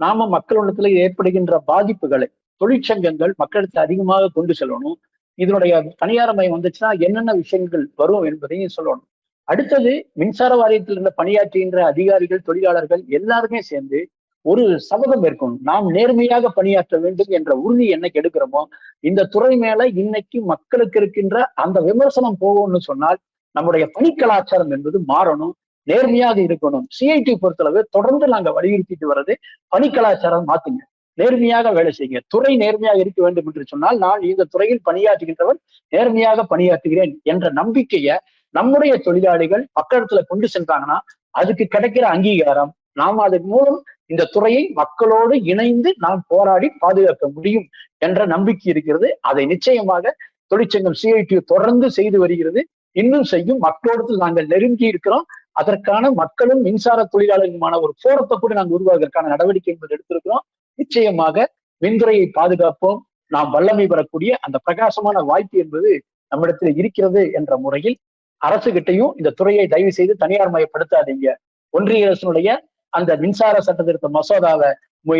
நாம மக்களிடத்துல ஏற்படுகின்ற பாதிப்புகளை தொழிற்சங்கங்கள் மக்களுக்கு அதிகமாக கொண்டு செல்லணும். இதனுடைய தனியார்மயம் வந்துச்சுன்னா என்னென்ன விஷயங்கள் வரும் என்பதையும் சொல்லணும். அடுத்தது மின்சார வாரியத்தில் இருந்த பணியாற்றுகின்ற அதிகாரிகள், தொழிலாளர்கள் எல்லாருமே சேர்ந்து ஒரு சபதம் மேற்கொள்ளும். நாம் நேர்மையாக பணியாற்ற வேண்டும் என்ற உறுதி என்னைக்கு எடுக்கிறோமோ, இந்த துறை மேல இன்னைக்கு மக்களுக்கு இருக்கின்ற அந்த விமர்சனம் போகும்னு சொன்னால் நம்முடைய பணி கலாச்சாரம் என்பது மாறணும், நேர்மையாக இருக்கணும். சிஐடி பொறுத்தளவு தொடர்ந்து நாங்க வலியுறுத்திட்டு வர்றது, பணி கலாச்சாரம் மாத்துங்க, நேர்மையாக வேலை செய்யுங்க. துறை நேர்மையாக இருக்க வேண்டும் என்று சொன்னால் நான் இந்த துறையில் பணியாற்றுகின்றவன் நேர்மையாக பணியாற்றுகிறேன் என்ற நம்பிக்கைய நம்முடைய தொழிலாளிகள் மக்களிடத்துல கொண்டு சென்றாங்கன்னா அதுக்கு கிடைக்கிற அங்கீகாரம், நாம் அதன் மூலம் இந்த துறையை மக்களோடு இணைந்து நாம் போராடி பாதுகாக்க முடியும் என்ற நம்பிக்கை இருக்கிறது. அதை நிச்சயமாக தொழிற்சங்கம் சிஐடி தொடர்ந்து செய்து வருகிறது, இன்னும் செய்யும். மக்களோடு நாங்கள் நெருங்கி இருக்கிறோம். அதற்கான மக்களும் மின்சார தொழிலாளர்களுமான ஒரு போரத்தை கூட நாங்கள் உருவாக்குவதற்கான நடவடிக்கை என்பது எடுத்திருக்கிறோம். நிச்சயமாக மின்துறையை பாதுகாப்போம். நாம் வல்லமை பெறக்கூடிய அந்த பிரகாசமான வாய்ப்பு என்பது நம்மிடத்தில் இருக்கிறது என்ற முறையில் அரசு கிட்டையும் இந்த துறையை தயவு செய்து தனியார் மயப்படுத்தாதீங்க, ஒன்றிய அரசினுடைய அந்த மின்சார சட்ட திருத்த மசோதாவை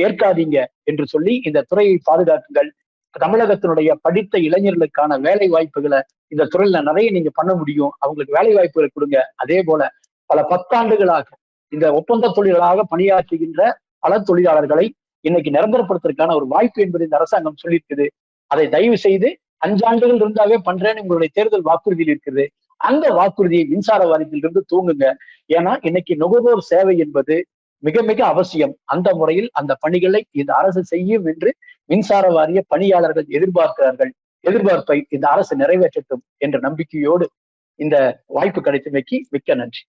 ஏற்காதீங்க என்று சொல்லி இந்த துறையை பாதுகாக்குங்கள். தமிழகத்தினுடைய படித்த இளைஞர்களுக்கான வேலை வாய்ப்புகளை இந்த துறையில நிறைய நீங்க பண்ண முடியும், அவங்களுக்கு வேலை வாய்ப்புகளை கொடுங்க. அதே போல பல பத்தாண்டுகளாக இந்த ஒப்பந்த தொழிலாளராக பணியாற்றுகின்ற பல தொழிலாளர்களை இன்னைக்கு நிரந்தரப்படுத்துறதுக்கான ஒரு வாய்ப்பு என்பது இந்த அரசாங்கம் சொல்லியிருக்குது. அதை தயவு செய்து 5 ஆண்டுகள் இருந்தாவே பண்றேன்னு உங்களுடைய தேர்தல் வாக்குறுதியில் இருக்குது. அந்த வாக்குறுதியை மின்சார வாரியத்திலிருந்து தூங்குங்க. ஏன்னா இன்னைக்கு நுகர்வோர் சேவை என்பது மிக மிக அவசியம். அந்த முறையில் அந்த பணிகளை இந்த அரசு செய்யும் என்று மின்சார வாரிய பணியாளர்கள் எதிர்பார்க்கிறார்கள். எதிர்பார்ப்பை இந்த அரசு நிறைவேற்றட்டும் என்ற நம்பிக்கையோடு இந்த வாய்ப்பு கிடைத்தமைக்கு மிக்க நன்றி.